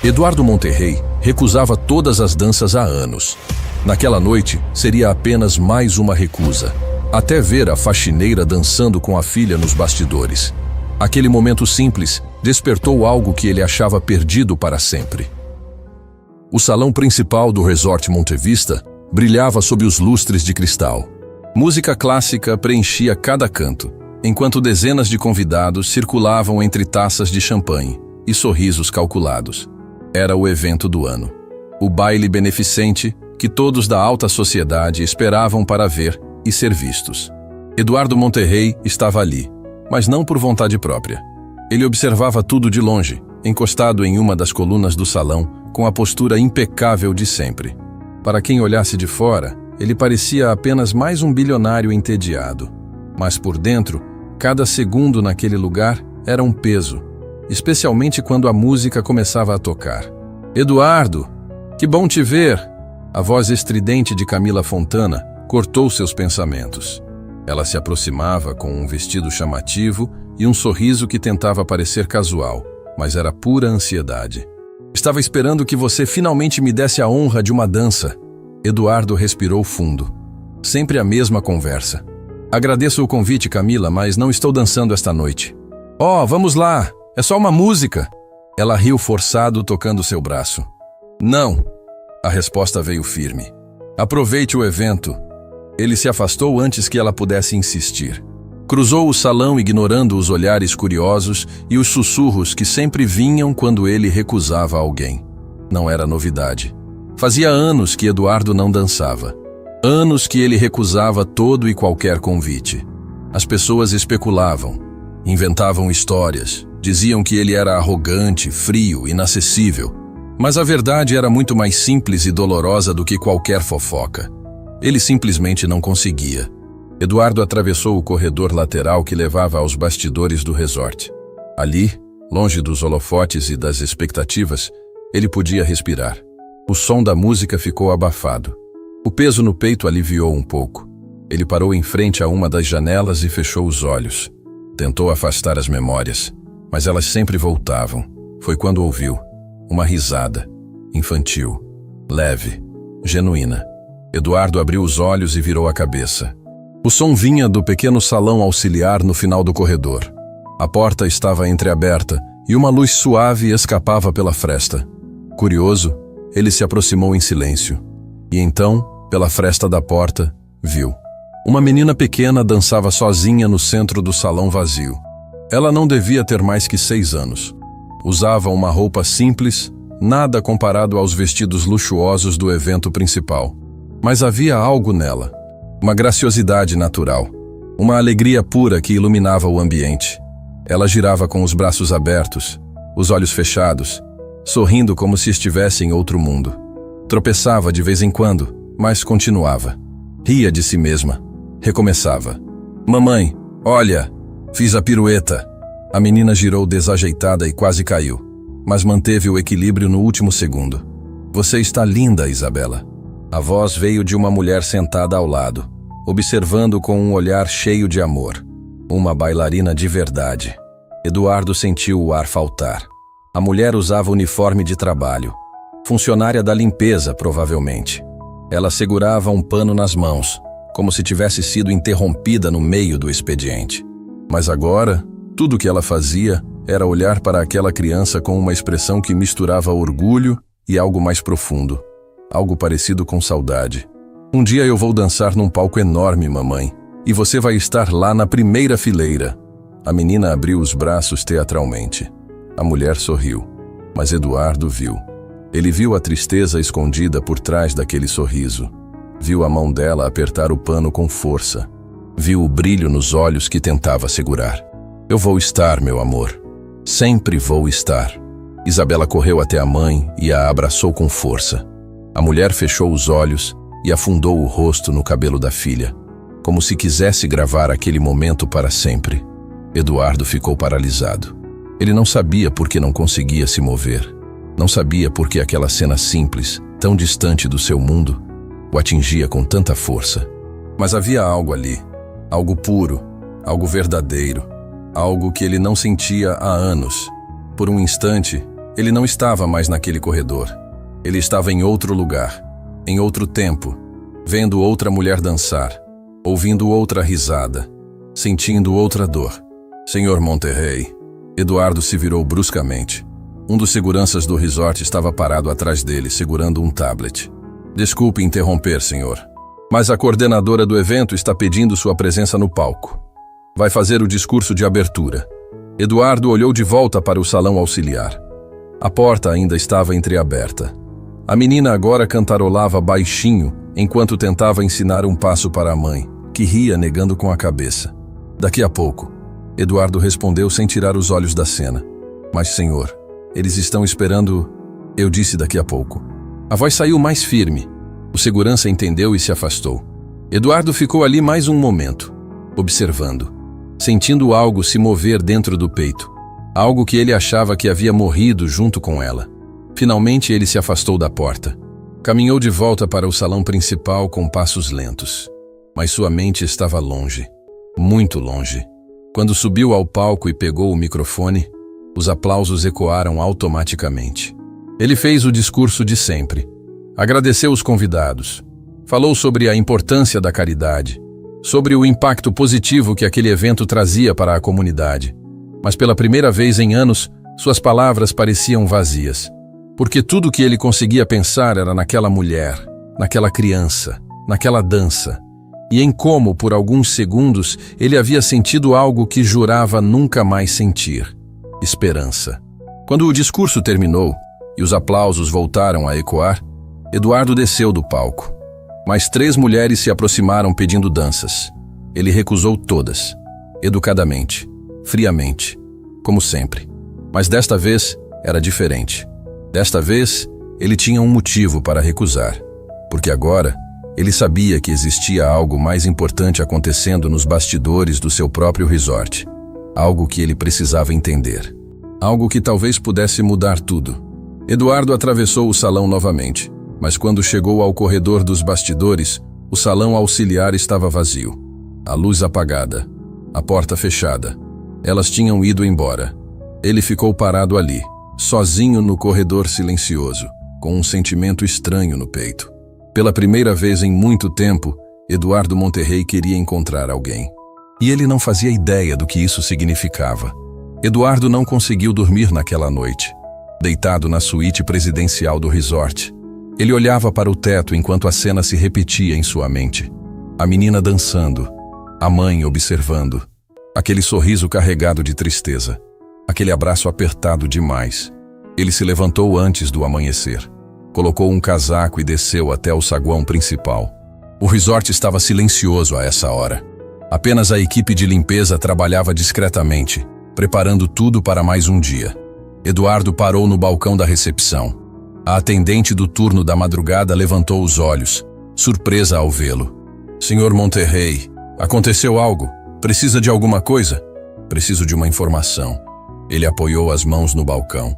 Eduardo Monterrey recusava todas as danças há anos. Naquela noite, seria apenas mais uma recusa, até ver a faxineira dançando com a filha nos bastidores. Aquele momento simples despertou algo que ele achava perdido para sempre. O salão principal do Resort Monte Vista brilhava sob os lustres de cristal. Música clássica preenchia cada canto, enquanto dezenas de convidados circulavam entre taças de champanhe e sorrisos calculados. Era o evento do ano. O baile beneficente que todos da alta sociedade esperavam para ver e ser vistos. Eduardo Monterrey estava ali, mas não por vontade própria. Ele observava tudo de longe, encostado em uma das colunas do salão, com a postura impecável de sempre. Para quem olhasse de fora, ele parecia apenas mais um bilionário entediado. Mas por dentro, cada segundo naquele lugar era um peso, especialmente quando a música começava a tocar. "Eduardo, que bom te ver!" A voz estridente de Camila Fontana cortou seus pensamentos. Ela se aproximava com um vestido chamativo e um sorriso que tentava parecer casual, mas era pura ansiedade. "Estava esperando que você finalmente me desse a honra de uma dança." Eduardo respirou fundo. Sempre a mesma conversa. "Agradeço o convite, Camila, mas não estou dançando esta noite." "Oh, vamos lá! É só uma música!" Ela riu forçado, tocando seu braço. "Não!" A resposta veio firme. "Aproveite o evento." Ele se afastou antes que ela pudesse insistir. Cruzou o salão ignorando os olhares curiosos e os sussurros que sempre vinham quando ele recusava alguém. Não era novidade. Fazia anos que Eduardo não dançava. Anos que ele recusava todo e qualquer convite. As pessoas especulavam, inventavam histórias, diziam que ele era arrogante, frio, inacessível. Mas a verdade era muito mais simples e dolorosa do que qualquer fofoca. Ele simplesmente não conseguia. Eduardo atravessou o corredor lateral que levava aos bastidores do resort. Ali, longe dos holofotes e das expectativas, ele podia respirar. O som da música ficou abafado. O peso no peito aliviou um pouco. Ele parou em frente a uma das janelas e fechou os olhos. Tentou afastar as memórias, mas elas sempre voltavam. Foi quando ouviu uma risada, infantil, leve, genuína. Eduardo abriu os olhos e virou a cabeça. O som vinha do pequeno salão auxiliar no final do corredor. A porta estava entreaberta e uma luz suave escapava pela fresta. Curioso, ele se aproximou em silêncio. E então, pela fresta da porta, viu. Uma menina pequena dançava sozinha no centro do salão vazio. Ela não devia ter mais que 6 anos. Usava uma roupa simples, nada comparado aos vestidos luxuosos do evento principal. Mas havia algo nela, uma graciosidade natural, uma alegria pura que iluminava o ambiente. Ela girava com os braços abertos, os olhos fechados, sorrindo como se estivesse em outro mundo. Tropeçava de vez em quando, mas continuava. Ria de si mesma, recomeçava. "Mamãe, olha, fiz a pirueta." A menina girou desajeitada e quase caiu, mas manteve o equilíbrio no último segundo. "Você está linda, Isabela." A voz veio de uma mulher sentada ao lado, observando com um olhar cheio de amor. Uma bailarina de verdade. Eduardo sentiu o ar faltar. A mulher usava uniforme de trabalho. Funcionária da limpeza, provavelmente. Ela segurava um pano nas mãos, como se tivesse sido interrompida no meio do expediente. Mas agora, tudo o que ela fazia era olhar para aquela criança com uma expressão que misturava orgulho e algo mais profundo. Algo parecido com saudade. "Um dia eu vou dançar num palco enorme, mamãe, e você vai estar lá na primeira fileira." A menina abriu os braços teatralmente. A mulher sorriu, mas Eduardo viu. Ele viu a tristeza escondida por trás daquele sorriso. Viu a mão dela apertar o pano com força. Viu o brilho nos olhos que tentava segurar. "Eu vou estar, meu amor. Sempre vou estar." Isabela correu até a mãe e a abraçou com força. A mulher fechou os olhos e afundou o rosto no cabelo da filha, como se quisesse gravar aquele momento para sempre. Eduardo ficou paralisado. Ele não sabia por que não conseguia se mover. Não sabia por que aquela cena simples, tão distante do seu mundo, o atingia com tanta força. Mas havia algo ali, algo puro, algo verdadeiro, algo que ele não sentia há anos. Por um instante, Ele não estava mais naquele corredor. Ele estava em outro lugar, em outro tempo, vendo outra mulher dançar, ouvindo outra risada, sentindo outra dor. Senhor Monterrey. Eduardo se virou bruscamente. Um dos seguranças do resort estava parado atrás dele, segurando um tablet. Desculpe interromper, senhor, mas a coordenadora do evento está pedindo sua presença no palco. Vai fazer o discurso de abertura. Eduardo olhou de volta para o salão auxiliar. A porta ainda estava entreaberta. A menina agora cantarolava baixinho enquanto tentava ensinar um passo para a mãe, que ria negando com a cabeça. Daqui a pouco, Eduardo respondeu sem tirar os olhos da cena. Mas, senhor, eles estão esperando... Eu disse daqui a pouco. A voz saiu mais firme. O segurança entendeu e se afastou. Eduardo ficou ali mais um momento, observando, sentindo algo se mover dentro do peito. Algo que ele achava que havia morrido junto com ela. Finalmente ele se afastou da porta. Caminhou de volta para o salão principal com passos lentos. Mas sua mente estava longe, muito longe. Quando subiu ao palco e pegou o microfone, os aplausos ecoaram automaticamente. Ele fez o discurso de sempre. Agradeceu os convidados. Falou sobre a importância da caridade, sobre o impacto positivo que aquele evento trazia para a comunidade. Mas pela primeira vez em anos, suas palavras pareciam vazias. Porque tudo o que ele conseguia pensar era naquela mulher, naquela criança, naquela dança. E em como, por alguns segundos, ele havia sentido algo que jurava nunca mais sentir: esperança. Quando o discurso terminou e os aplausos voltaram a ecoar, Eduardo desceu do palco. Mais 3 mulheres se aproximaram pedindo danças. Ele recusou todas, educadamente, friamente, como sempre. Mas desta vez era diferente. Desta vez, ele tinha um motivo para recusar, porque agora ele sabia que existia algo mais importante acontecendo nos bastidores do seu próprio resort. Algo que ele precisava entender. Algo que talvez pudesse mudar tudo. Eduardo atravessou o salão novamente, mas quando chegou ao corredor dos bastidores, o salão auxiliar estava vazio. A luz apagada, a porta fechada. Elas tinham ido embora. Ele ficou parado ali, sozinho no corredor silencioso, com um sentimento estranho no peito. Pela primeira vez em muito tempo, Eduardo Monterrey queria encontrar alguém. E ele não fazia ideia do que isso significava. Eduardo não conseguiu dormir naquela noite. Deitado na suíte presidencial do resort, ele olhava para o teto enquanto a cena se repetia em sua mente. A menina dançando, a mãe observando, aquele sorriso carregado de tristeza, aquele abraço apertado demais. Ele se levantou antes do amanhecer, colocou um casaco e desceu até o saguão principal. O resort estava silencioso a essa hora. Apenas a equipe de limpeza trabalhava discretamente, preparando tudo para mais um dia. Eduardo parou no balcão da recepção. A atendente do turno da madrugada levantou os olhos, surpresa ao vê-lo. Senhor Monterrey, aconteceu algo? Precisa de alguma coisa? Preciso de uma informação. Ele apoiou as mãos no balcão.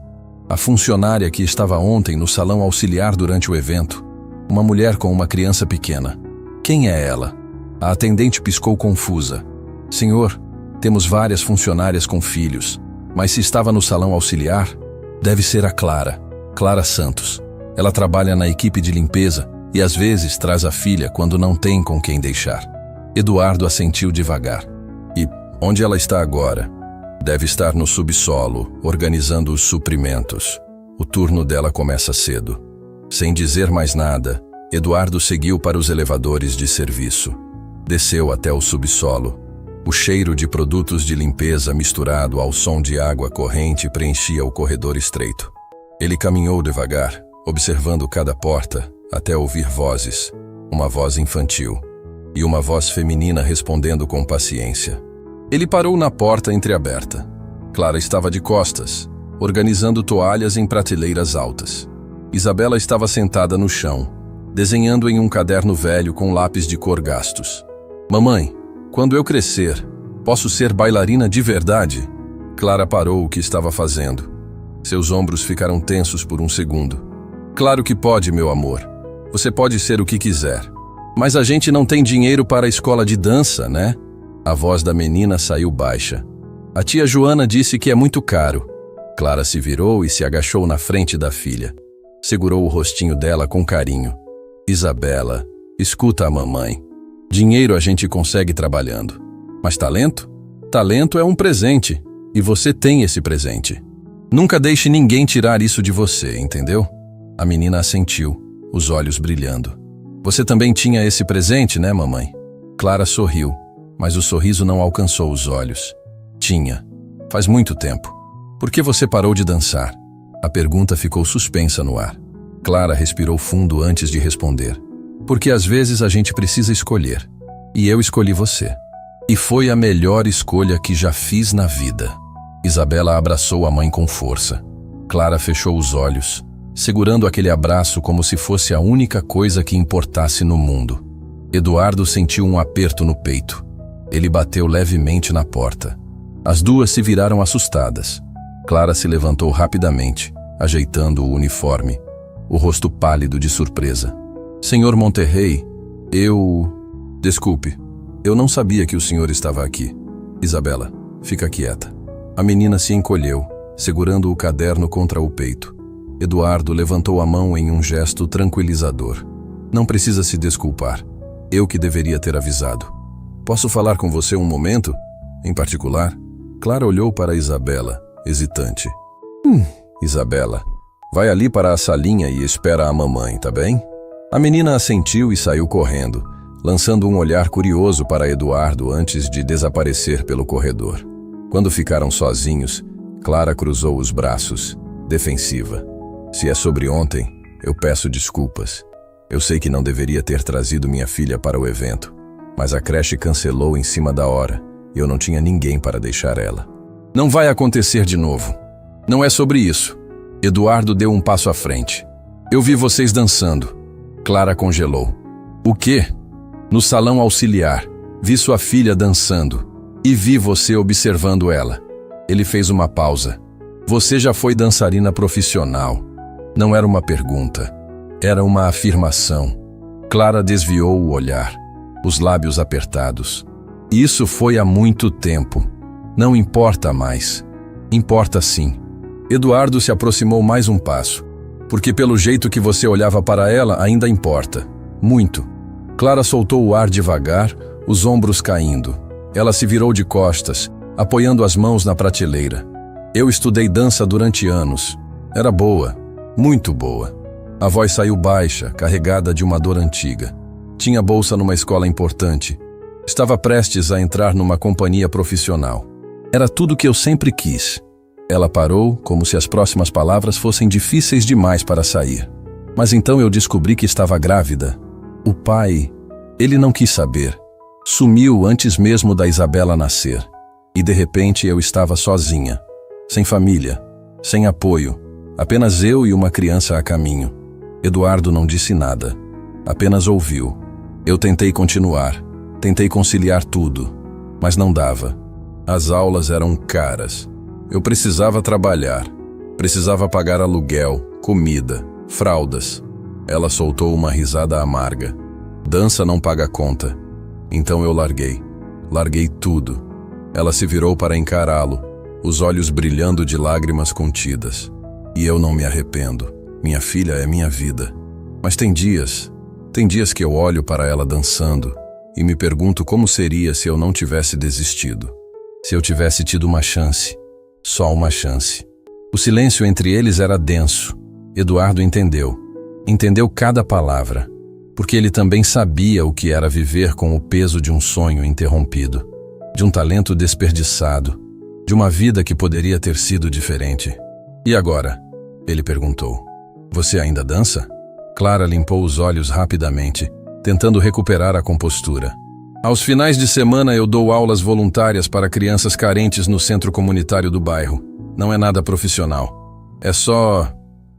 A funcionária que estava ontem no salão auxiliar durante o evento. Uma mulher com uma criança pequena. Quem é ela? A atendente piscou confusa. Senhor, temos várias funcionárias com filhos, mas se estava no salão auxiliar, deve ser a Clara Santos. Ela trabalha na equipe de limpeza e às vezes traz a filha quando não tem com quem deixar. Eduardo assentiu devagar. E onde ela está agora? Deve estar no subsolo, organizando os suprimentos. O turno dela começa cedo. Sem dizer mais nada, Eduardo seguiu para os elevadores de serviço. Desceu até o subsolo. O cheiro de produtos de limpeza misturado ao som de água corrente preenchia o corredor estreito. Ele caminhou devagar, observando cada porta, até ouvir vozes. Uma voz infantil e uma voz feminina respondendo com paciência. Ele parou na porta entreaberta. Clara estava de costas, organizando toalhas em prateleiras altas. Isabela estava sentada no chão, desenhando em um caderno velho com lápis de cor gastos. Mamãe, quando eu crescer, posso ser bailarina de verdade? Clara parou o que estava fazendo. Seus ombros ficaram tensos por um segundo. Claro que pode, meu amor. Você pode ser o que quiser. Mas a gente não tem dinheiro para a escola de dança, né? A voz da menina saiu baixa. A tia Joana disse que é muito caro. Clara se virou e se agachou na frente da filha. Segurou o rostinho dela com carinho. Isabela, escuta a mamãe. Dinheiro a gente consegue trabalhando. Mas talento? Talento é um presente. E você tem esse presente. Nunca deixe ninguém tirar isso de você, entendeu? A menina assentiu, os olhos brilhando. Você também tinha esse presente, né, mamãe? Clara sorriu, mas o sorriso não alcançou os olhos. Tinha. Faz muito tempo. Por que você parou de dançar? A pergunta ficou suspensa no ar. Clara respirou fundo antes de responder. Porque às vezes a gente precisa escolher. E eu escolhi você. E foi a melhor escolha que já fiz na vida. Isabela abraçou a mãe com força. Clara fechou os olhos, segurando aquele abraço como se fosse a única coisa que importasse no mundo. Eduardo sentiu um aperto no peito. Ele bateu levemente na porta. As duas se viraram assustadas. Clara se levantou rapidamente, ajeitando o uniforme, o rosto pálido de surpresa. Senhor Monterrey, Desculpe, eu não sabia que o senhor estava aqui. Isabela, fica quieta. A menina se encolheu, segurando o caderno contra o peito. Eduardo levantou a mão em um gesto tranquilizador. Não precisa se desculpar. Eu que deveria ter avisado. Posso falar com você um momento? Em particular? Clara olhou para Isabela, hesitante. Isabela, vai ali para a salinha e espera a mamãe, tá bem? A menina assentiu e saiu correndo, lançando um olhar curioso para Eduardo antes de desaparecer pelo corredor. Quando ficaram sozinhos, Clara cruzou os braços, defensiva. Se é sobre ontem, eu peço desculpas. Eu sei que não deveria ter trazido minha filha para o evento, mas a creche cancelou em cima da hora e eu não tinha ninguém para deixar ela. Não vai acontecer de novo. Não é sobre isso. Eduardo deu um passo à frente. Eu vi vocês dançando. Clara congelou. O quê? No salão auxiliar. Vi sua filha dançando. E vi você observando ela. Ele fez uma pausa. Você já foi dançarina profissional. Não era uma pergunta. Era uma afirmação. Clara desviou o olhar, os lábios apertados. Isso foi há muito tempo. Não importa mais. Importa sim. Eduardo se aproximou mais um passo. Porque pelo jeito que você olhava para ela, ainda importa. Muito. Clara soltou o ar devagar, os ombros caindo. Ela se virou de costas, apoiando as mãos na prateleira. Eu estudei dança durante anos. Era boa, muito boa. A voz saiu baixa, carregada de uma dor antiga. Tinha bolsa numa escola importante. Estava prestes a entrar numa companhia profissional. Era tudo que eu sempre quis. Ela parou, como se as próximas palavras fossem difíceis demais para sair. Mas então eu descobri que estava grávida. O pai, ele não quis saber. Sumiu antes mesmo da Isabela nascer. E de repente eu estava sozinha. Sem família, sem apoio. Apenas eu e uma criança a caminho. Eduardo não disse nada. Apenas ouviu. Eu tentei continuar. Tentei conciliar tudo. Mas não dava. As aulas eram caras. Eu precisava trabalhar. Precisava pagar aluguel, comida, fraldas. Ela soltou uma risada amarga. Dança não paga conta. Então eu larguei. Larguei tudo. Ela se virou para encará-lo, os olhos brilhando de lágrimas contidas. E eu não me arrependo. Minha filha é minha vida. Mas tem dias que eu olho para ela dançando e me pergunto como seria se eu não tivesse desistido. Se eu tivesse tido uma chance. Só uma chance. O silêncio entre eles era denso. Eduardo entendeu. Entendeu cada palavra. Porque ele também sabia o que era viver com o peso de um sonho interrompido, de um talento desperdiçado, de uma vida que poderia ter sido diferente. E agora? Ele perguntou. Você ainda dança? Clara limpou os olhos rapidamente, tentando recuperar a compostura. Aos finais de semana eu dou aulas voluntárias para crianças carentes no centro comunitário do bairro. Não é nada profissional.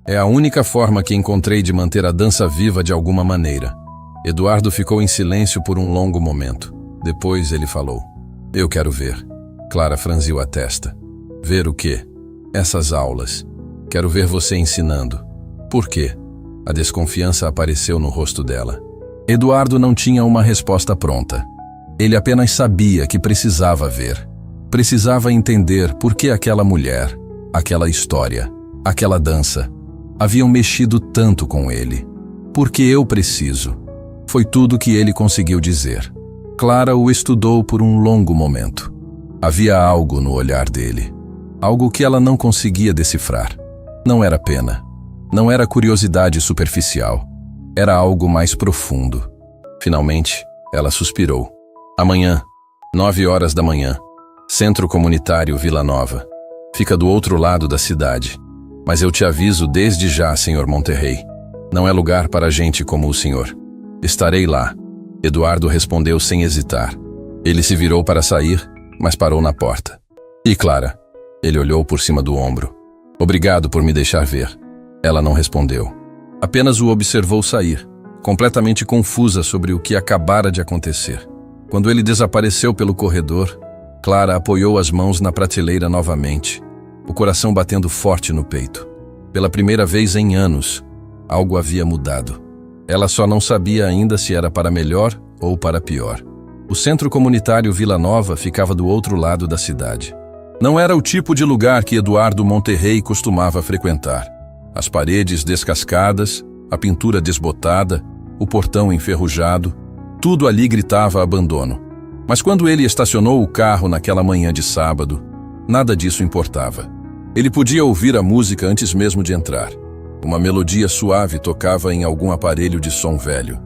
É a única forma que encontrei de manter a dança viva de alguma maneira. Eduardo ficou em silêncio por um longo momento. Depois ele falou. Eu quero ver. Clara franziu a testa. Ver o quê? Essas aulas. Quero ver você ensinando. Por quê? A desconfiança apareceu no rosto dela. Eduardo não tinha uma resposta pronta. Ele apenas sabia que precisava ver. Precisava entender por que aquela mulher, Aquela história, aquela dança, haviam mexido tanto com ele. Porque eu preciso. Foi tudo que ele conseguiu dizer. Clara o estudou por um longo momento. Havia algo no olhar dele. Algo que ela não conseguia decifrar. Não era pena. Não era curiosidade superficial. Era algo mais profundo. Finalmente, ela suspirou. Amanhã, 9 horas da manhã. Centro Comunitário Vila Nova. Fica do outro lado da cidade. Mas eu te aviso desde já, Sr. Monterrey. Não é lugar para gente como o senhor. Estarei lá. Eduardo respondeu sem hesitar. Ele se virou para sair, mas parou na porta. E Clara? Ele olhou por cima do ombro. Obrigado por me deixar ver. Ela não respondeu. Apenas o observou sair, completamente confusa sobre o que acabara de acontecer. Quando ele desapareceu pelo corredor, Clara apoiou as mãos na prateleira novamente, o coração batendo forte no peito. Pela primeira vez em anos, algo havia mudado. Ela só não sabia ainda se era para melhor ou para pior. O Centro Comunitário Vila Nova ficava do outro lado da cidade. Não era o tipo de lugar que Eduardo Monterrey costumava frequentar. As paredes descascadas, a pintura desbotada, o portão enferrujado, tudo ali gritava abandono. Mas quando ele estacionou o carro naquela manhã de sábado, nada disso importava. Ele podia ouvir a música antes mesmo de entrar. Uma melodia suave tocava em algum aparelho de som velho.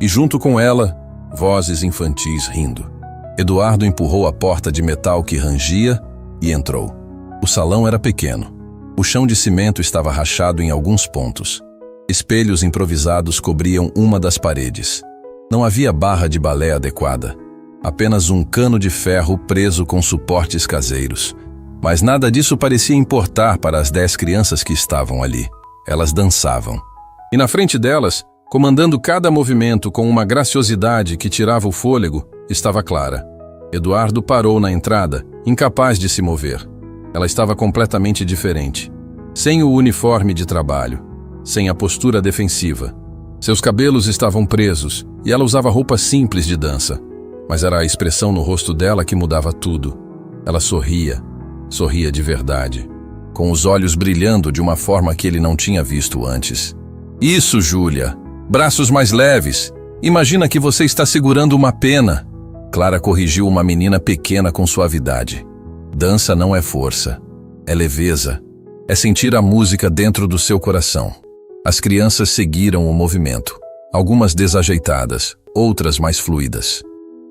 E junto com ela, vozes infantis rindo. Eduardo empurrou a porta de metal que rangia e entrou. O salão era pequeno. O chão de cimento estava rachado em alguns pontos. Espelhos improvisados cobriam uma das paredes. Não havia barra de balé adequada. Apenas um cano de ferro preso com suportes caseiros. Mas nada disso parecia importar para as 10 crianças que estavam ali. Elas dançavam. E na frente delas, comandando cada movimento com uma graciosidade que tirava o fôlego, estava Clara. Eduardo parou na entrada, incapaz de se mover. Ela estava completamente diferente. Sem o uniforme de trabalho. Sem a postura defensiva. Seus cabelos estavam presos e ela usava roupas simples de dança. Mas era a expressão no rosto dela que mudava tudo. Ela sorria de verdade, com os olhos brilhando de uma forma que ele não tinha visto antes. Isso, Júlia! Braços mais leves! Imagina que você está segurando uma pena! Clara corrigiu uma menina pequena com suavidade. Dança não é força, é leveza, é sentir a música dentro do seu coração. As crianças seguiram o movimento, algumas desajeitadas, outras mais fluidas.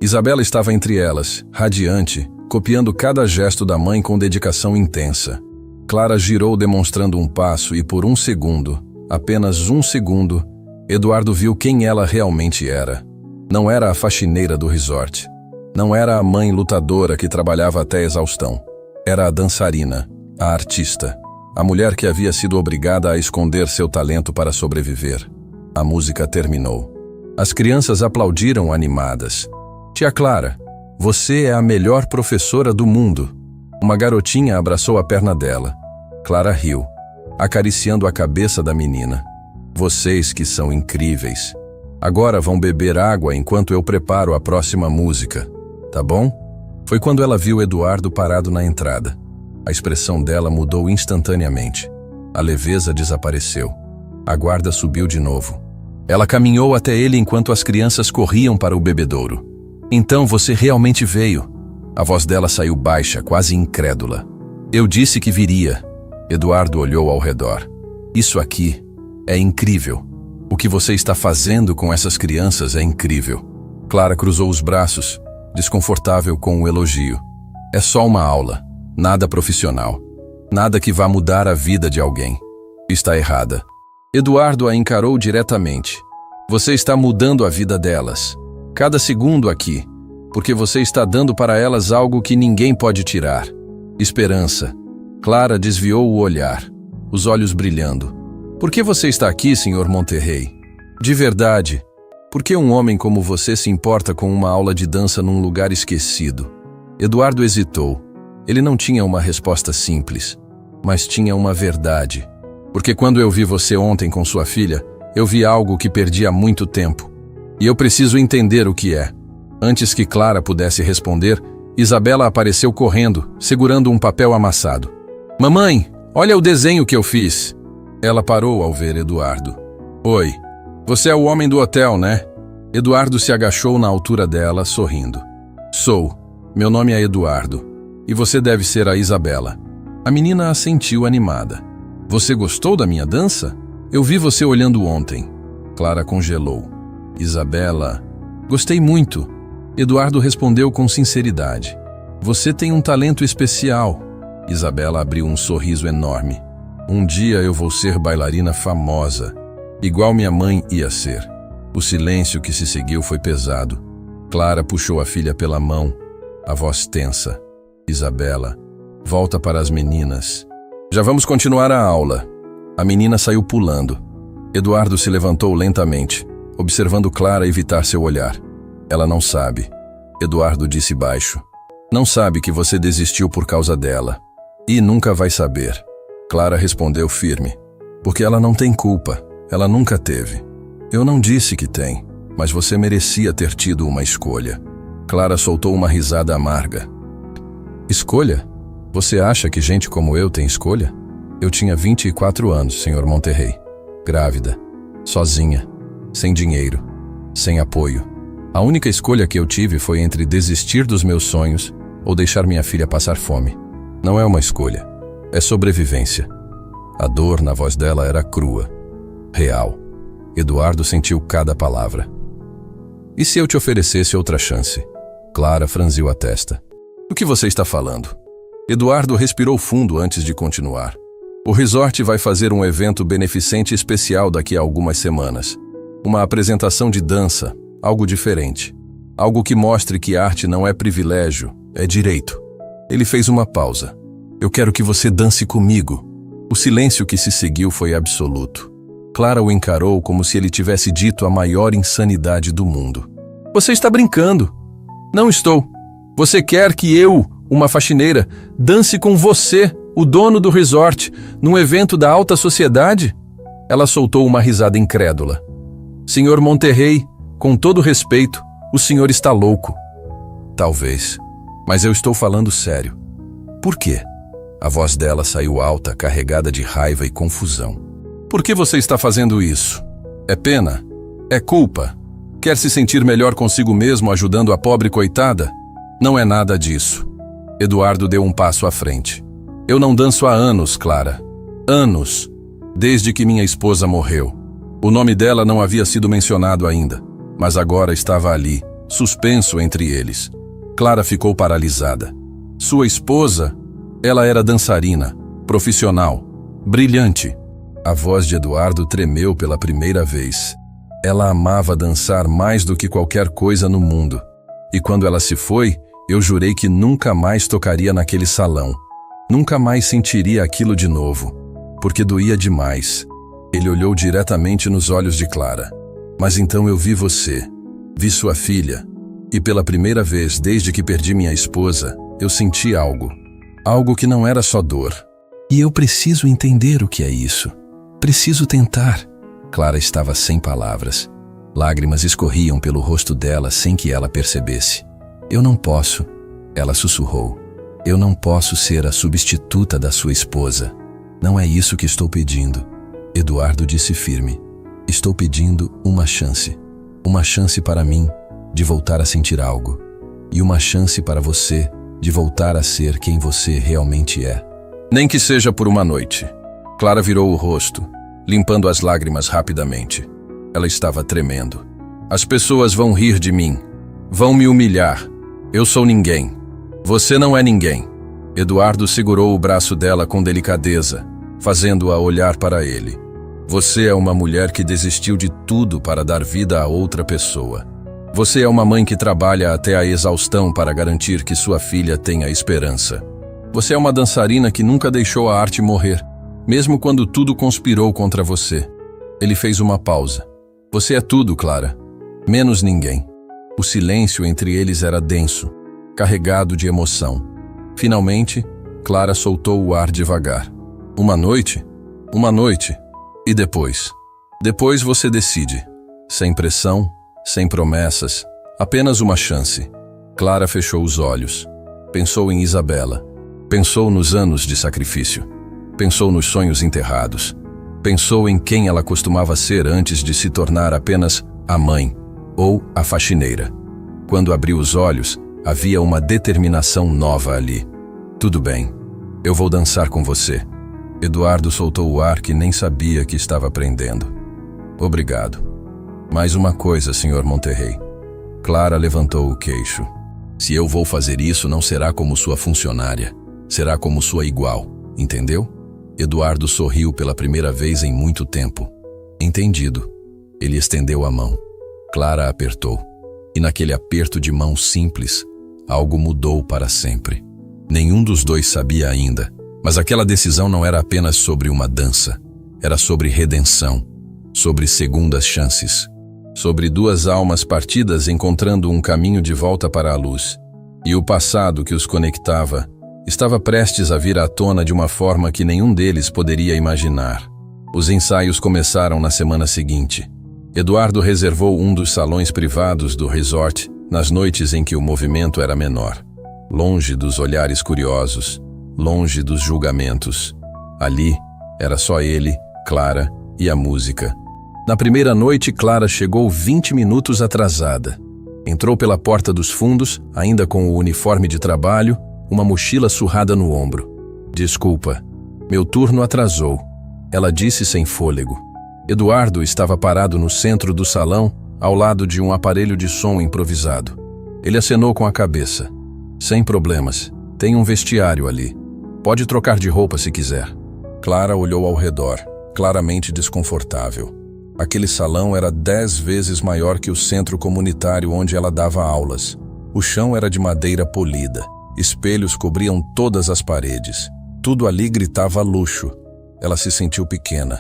Isabela estava entre elas, radiante, copiando cada gesto da mãe com dedicação intensa. Clara girou demonstrando um passo e por um segundo, apenas um segundo, Eduardo viu quem ela realmente era. Não era a faxineira do resort. Não era a mãe lutadora que trabalhava até exaustão. Era a dançarina, a artista, a mulher que havia sido obrigada a esconder seu talento para sobreviver. A música terminou. As crianças aplaudiram animadas. Tia Clara, você é a melhor professora do mundo. Uma garotinha abraçou a perna dela. Clara riu, acariciando a cabeça da menina. Vocês que são incríveis. Agora vão beber água enquanto eu preparo a próxima música, tá bom? Foi quando ela viu Eduardo parado na entrada. A expressão dela mudou instantaneamente. A leveza desapareceu. A guarda subiu de novo. Ela caminhou até ele enquanto as crianças corriam para o bebedouro. Então você realmente veio. A voz dela saiu baixa, quase incrédula. Eu disse que viria. Eduardo olhou ao redor. Isso aqui é incrível. O que você está fazendo com essas crianças é incrível. Clara cruzou os braços, desconfortável com o elogio. É só uma aula, nada profissional. Nada que vá mudar a vida de alguém. Está errada. Eduardo a encarou diretamente. Você está mudando a vida delas. Cada segundo aqui, porque você está dando para elas algo que ninguém pode tirar. Esperança. Clara desviou o olhar, os olhos brilhando. Por que você está aqui, Sr. Monterrey? De verdade, por que um homem como você se importa com uma aula de dança num lugar esquecido? Eduardo hesitou. Ele não tinha uma resposta simples, mas tinha uma verdade. Porque quando eu vi você ontem com sua filha, eu vi algo que perdi há muito tempo. E eu preciso entender o que é. Antes que Clara pudesse responder, Isabela apareceu correndo, segurando um papel amassado. Mamãe, Olha o desenho que eu fiz. Ela parou ao ver Eduardo. Oi, você é o homem do hotel, né? Eduardo se agachou na altura dela, sorrindo. Sou. Meu nome é Eduardo. E você deve ser a Isabela. A menina assentiu animada. Você gostou da minha dança? Eu vi você olhando ontem. Clara congelou. Isabela... Gostei muito. Eduardo respondeu com sinceridade. Você tem um talento especial. Isabela abriu um sorriso enorme. Um dia eu vou ser bailarina famosa, igual minha mãe ia ser. O silêncio que se seguiu foi pesado. Clara puxou a filha pela mão, a voz tensa. Isabela, volta para as meninas. Já vamos continuar a aula. A menina saiu pulando. Eduardo se levantou lentamente, observando Clara evitar seu olhar. Ela não sabe. Eduardo disse baixo. Não sabe que você desistiu por causa dela. E nunca vai saber. Clara respondeu firme. Porque ela não tem culpa. Ela nunca teve. Eu não disse que tem, mas você merecia ter tido uma escolha. Clara soltou uma risada amarga. Escolha? Você acha que gente como eu tem escolha? Eu tinha 24 anos, Sr. Monterrey. Grávida. Sozinha. Sem dinheiro. Sem apoio. A única escolha que eu tive foi entre desistir dos meus sonhos ou deixar minha filha passar fome. Não é uma escolha. É sobrevivência. A dor na voz dela era crua. Real. Eduardo sentiu cada palavra. E se eu te oferecesse outra chance? Clara franziu a testa. O que você está falando? Eduardo respirou fundo antes de continuar. O resort vai fazer um evento beneficente especial daqui a algumas semanas. Uma apresentação de dança, algo diferente. Algo que mostre que arte não é privilégio, é direito. Ele fez uma pausa. Eu quero que você dance comigo. O silêncio que se seguiu foi absoluto. Clara o encarou como se ele tivesse dito a maior insanidade do mundo. Você está brincando. Não estou. Você quer que eu, uma faxineira, dance com você, o dono do resort, num evento da alta sociedade? Ela soltou uma risada incrédula. Senhor Monterrey, com todo respeito, o senhor está louco. Talvez, mas eu estou falando sério. Por quê? A voz dela saiu alta, carregada de raiva e confusão. Por que você está fazendo isso? É pena? É culpa? Quer se sentir melhor consigo mesmo ajudando a pobre coitada? Não é nada disso. Eduardo deu um passo à frente. Eu não danço há anos, Clara. Anos. Desde que minha esposa morreu. O nome dela não havia sido mencionado ainda, mas agora estava ali, suspenso entre eles. Clara ficou paralisada. Sua esposa? Ela era dançarina, profissional, brilhante. A voz de Eduardo tremeu pela primeira vez. Ela amava dançar mais do que qualquer coisa no mundo. E quando ela se foi, eu jurei que nunca mais tocaria naquele salão. Nunca mais sentiria aquilo de novo, porque doía demais. Ele olhou diretamente nos olhos de Clara. Mas então eu vi você, vi sua filha, e pela primeira vez desde que perdi minha esposa, eu senti algo. Algo que não era só dor. E eu preciso entender o que é isso. Preciso tentar. Clara estava sem palavras. Lágrimas escorriam pelo rosto dela sem que ela percebesse. Eu não posso, ela sussurrou. Eu não posso ser a substituta da sua esposa. Não é isso que estou pedindo. Eduardo disse firme. Estou pedindo uma chance. Uma chance para mim de voltar a sentir algo. E uma chance para você de voltar a ser quem você realmente é. Nem que seja por uma noite. Clara virou o rosto, limpando as lágrimas rapidamente. Ela estava tremendo. As pessoas vão rir de mim. Vão me humilhar. Eu sou ninguém. Você não é ninguém. Eduardo segurou o braço dela com delicadeza, fazendo-a olhar para ele. Você é uma mulher que desistiu de tudo para dar vida a outra pessoa. Você é uma mãe que trabalha até a exaustão para garantir que sua filha tenha esperança. Você é uma dançarina que nunca deixou a arte morrer, mesmo quando tudo conspirou contra você. Ele fez uma pausa. Você é tudo, Clara. Menos ninguém. O silêncio entre eles era denso, carregado de emoção. Finalmente, Clara soltou o ar devagar. Uma noite? Uma noite. E depois? Depois você decide. Sem pressão, sem promessas, apenas uma chance. Clara fechou os olhos. Pensou em Isabela. Pensou nos anos de sacrifício. Pensou nos sonhos enterrados. Pensou em quem ela costumava ser antes de se tornar apenas a mãe ou a faxineira. Quando abriu os olhos, havia uma determinação nova ali. Tudo bem, eu vou dançar com você. Eduardo soltou o ar que nem sabia que estava aprendendo. Obrigado. Mais uma coisa, Sr. Monterrey. Clara levantou o queixo. Se eu vou fazer isso, não será como sua funcionária. Será como sua igual, entendeu? Eduardo sorriu pela primeira vez em muito tempo. Entendido. Ele estendeu a mão. Clara apertou. E naquele aperto de mão simples, algo mudou para sempre. Nenhum dos dois sabia ainda, mas aquela decisão não era apenas sobre uma dança. Era sobre redenção, sobre segundas chances, sobre duas almas partidas encontrando um caminho de volta para a luz. E o passado que os conectava estava prestes a vir à tona de uma forma que nenhum deles poderia imaginar. Os ensaios começaram na semana seguinte. Eduardo reservou um dos salões privados do resort nas noites em que o movimento era menor. Longe dos olhares curiosos, longe dos julgamentos. Ali, era só ele, Clara e a música. Na primeira noite, Clara chegou 20 minutos atrasada. Entrou pela porta dos fundos, ainda com o uniforme de trabalho, uma mochila surrada no ombro. Desculpa, meu turno atrasou, ela disse sem fôlego. Eduardo estava parado no centro do salão, ao lado de um aparelho de som improvisado. Ele acenou com a cabeça. Sem problemas, tem um vestiário ali. Pode trocar de roupa se quiser. Clara olhou ao redor, claramente desconfortável. Aquele salão era 10 vezes maior que o centro comunitário onde ela dava aulas. O chão era de madeira polida. Espelhos cobriam todas as paredes. Tudo ali gritava luxo. Ela se sentiu pequena.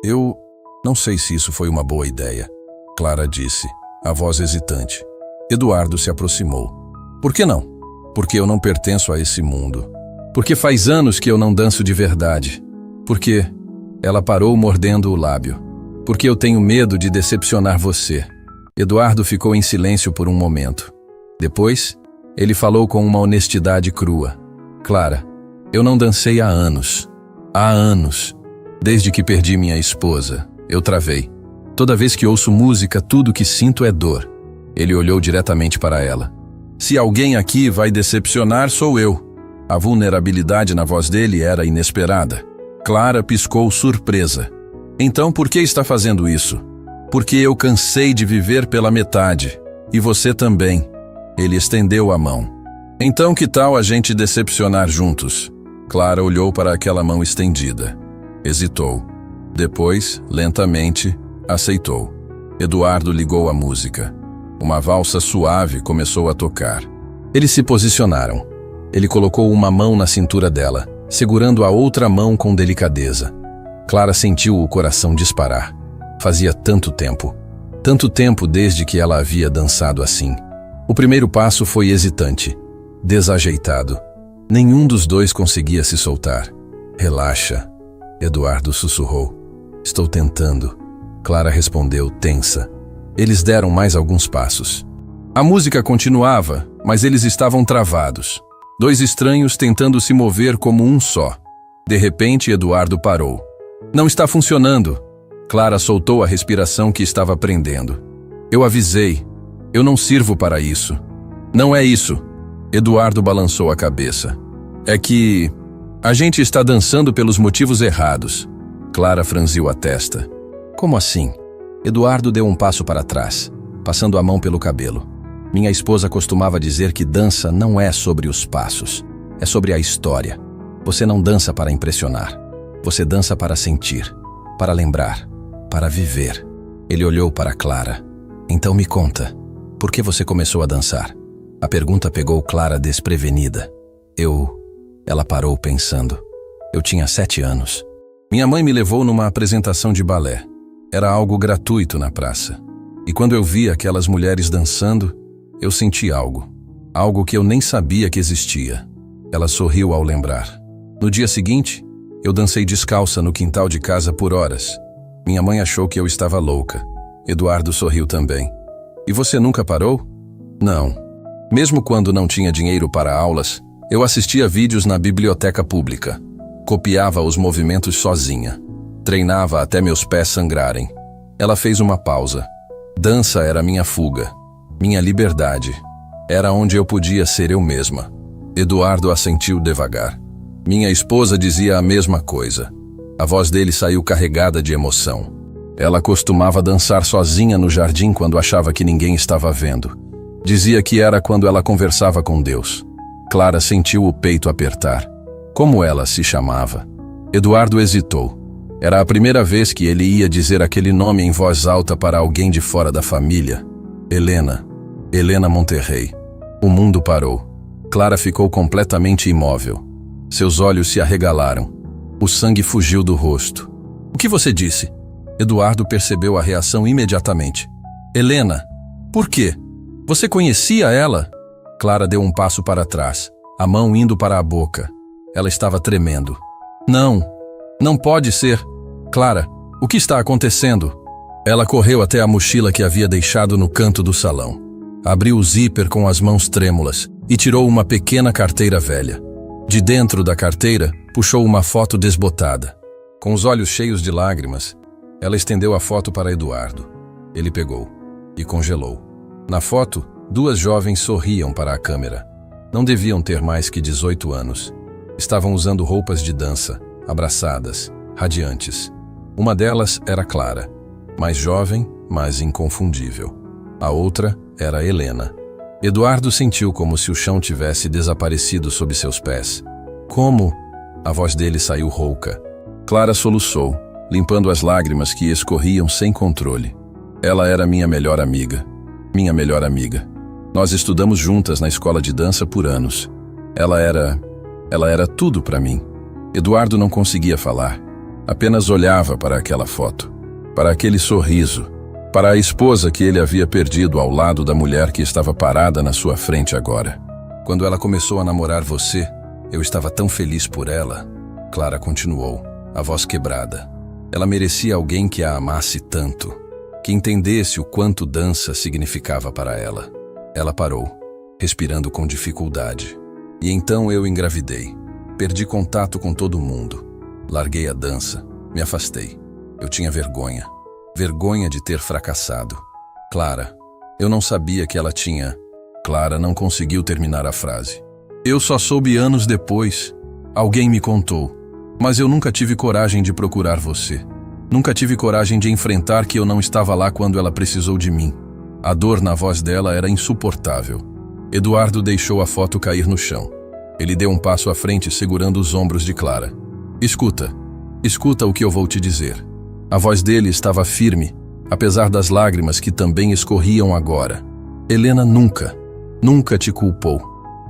Eu não sei se isso foi uma boa ideia, Clara disse, a voz hesitante. Eduardo se aproximou. Por que não? Porque eu não pertenço a esse mundo. Porque faz anos que eu não danço de verdade. Porque... Ela parou mordendo o lábio. Porque eu tenho medo de decepcionar você. Eduardo ficou em silêncio por um momento. Depois, ele falou com uma honestidade crua. Clara, eu não dancei há anos. Há anos. Desde que perdi minha esposa, eu travei. Toda vez que ouço música, tudo que sinto é dor. Ele olhou diretamente para ela. Se alguém aqui vai decepcionar, sou eu. A vulnerabilidade na voz dele era inesperada. Clara piscou surpresa. Então por que está fazendo isso? Porque eu cansei de viver pela metade. E você também. Ele estendeu a mão. Então que tal a gente decepcionar juntos? Clara olhou para aquela mão estendida. Hesitou. Depois, lentamente, aceitou. Eduardo ligou a música. Uma valsa suave começou a tocar. Eles se posicionaram. Ele colocou uma mão na cintura dela, segurando a outra mão com delicadeza. Clara sentiu o coração disparar. Fazia tanto tempo desde que ela havia dançado assim. O primeiro passo foi hesitante, desajeitado. Nenhum dos dois conseguia se soltar. Relaxa, Eduardo sussurrou. Estou tentando. Clara respondeu, tensa. Eles deram mais alguns passos. A música continuava, mas eles estavam travados. Dois estranhos tentando se mover como um só. De repente, Eduardo parou. Não está funcionando. Clara soltou a respiração que estava prendendo. Eu avisei. Eu não sirvo para isso. Não é isso. Eduardo balançou a cabeça. É que a gente está dançando pelos motivos errados. Clara franziu a testa. Como assim? Eduardo deu um passo para trás, passando a mão pelo cabelo. Minha esposa costumava dizer que dança não é sobre os passos, é sobre a história. Você não dança para impressionar. Você dança para sentir, para lembrar, para viver. Ele olhou para Clara. Então me conta, por que você começou a dançar? A pergunta pegou Clara desprevenida. Ela parou pensando. Eu tinha 7 anos. Minha mãe me levou numa apresentação de balé. Era algo gratuito na praça. E quando eu vi aquelas mulheres dançando, eu senti algo. Algo que eu nem sabia que existia. Ela sorriu ao lembrar. No dia seguinte, eu dancei descalça no quintal de casa por horas. Minha mãe achou que eu estava louca. Eduardo sorriu também. E você nunca parou? Não. Mesmo quando não tinha dinheiro para aulas, eu assistia vídeos na biblioteca pública. Copiava os movimentos sozinha. Treinava até meus pés sangrarem. Ela fez uma pausa. Dança era minha fuga, minha liberdade. Era onde eu podia ser eu mesma. Eduardo assentiu devagar. Minha esposa dizia a mesma coisa. A voz dele saiu carregada de emoção. Ela costumava dançar sozinha no jardim quando achava que ninguém estava vendo. Dizia que era quando ela conversava com Deus. Clara sentiu o peito apertar. Como ela se chamava? Eduardo hesitou. Era a primeira vez que ele ia dizer aquele nome em voz alta para alguém de fora da família. Helena. Helena Monterrey. O mundo parou. Clara ficou completamente imóvel. Seus olhos se arregalaram. O sangue fugiu do rosto. O que você disse? Eduardo percebeu a reação imediatamente. Helena, por quê? Você conhecia ela? Clara deu um passo para trás, a mão indo para a boca. Ela estava tremendo. Não pode ser. Clara, o que está acontecendo? Ela correu até a mochila que havia deixado no canto do salão. Abriu o zíper com as mãos trêmulas e tirou uma pequena carteira velha. De dentro da carteira, puxou uma foto desbotada. Com os olhos cheios de lágrimas, ela estendeu a foto para Eduardo. Ele pegou e congelou. Na foto, duas jovens sorriam para a câmera. Não deviam ter mais que 18 anos. Estavam usando roupas de dança, abraçadas, radiantes. Uma delas era Clara, mais jovem, mas inconfundível. A outra era Helena. Eduardo sentiu como se o chão tivesse desaparecido sob seus pés. Como? A voz dele saiu rouca. Clara soluçou, limpando as lágrimas que escorriam sem controle. Ela era minha melhor amiga. Minha melhor amiga. Nós estudamos juntas na escola de dança por anos. Ela era tudo para mim. Eduardo não conseguia falar. Apenas olhava para aquela foto, para aquele sorriso, para a esposa que ele havia perdido ao lado da mulher que estava parada na sua frente agora. Quando ela começou a namorar você, eu estava tão feliz por ela. Clara continuou, a voz quebrada. Ela merecia alguém que a amasse tanto, que entendesse o quanto dança significava para ela. Ela parou, respirando com dificuldade. E então eu engravidei. Perdi contato com todo mundo. Larguei a dança, me afastei. Eu tinha vergonha. Vergonha de ter fracassado. Clara, eu não sabia que ela tinha... Clara não conseguiu terminar a frase. Eu só soube anos depois. Alguém me contou. Mas eu nunca tive coragem de procurar você. Nunca tive coragem de enfrentar que eu não estava lá quando ela precisou de mim. A dor na voz dela era insuportável. Eduardo deixou a foto cair no chão. Ele deu um passo à frente segurando os ombros de Clara. Escuta o que eu vou te dizer. A voz dele estava firme, apesar das lágrimas que também escorriam agora. Helena nunca te culpou.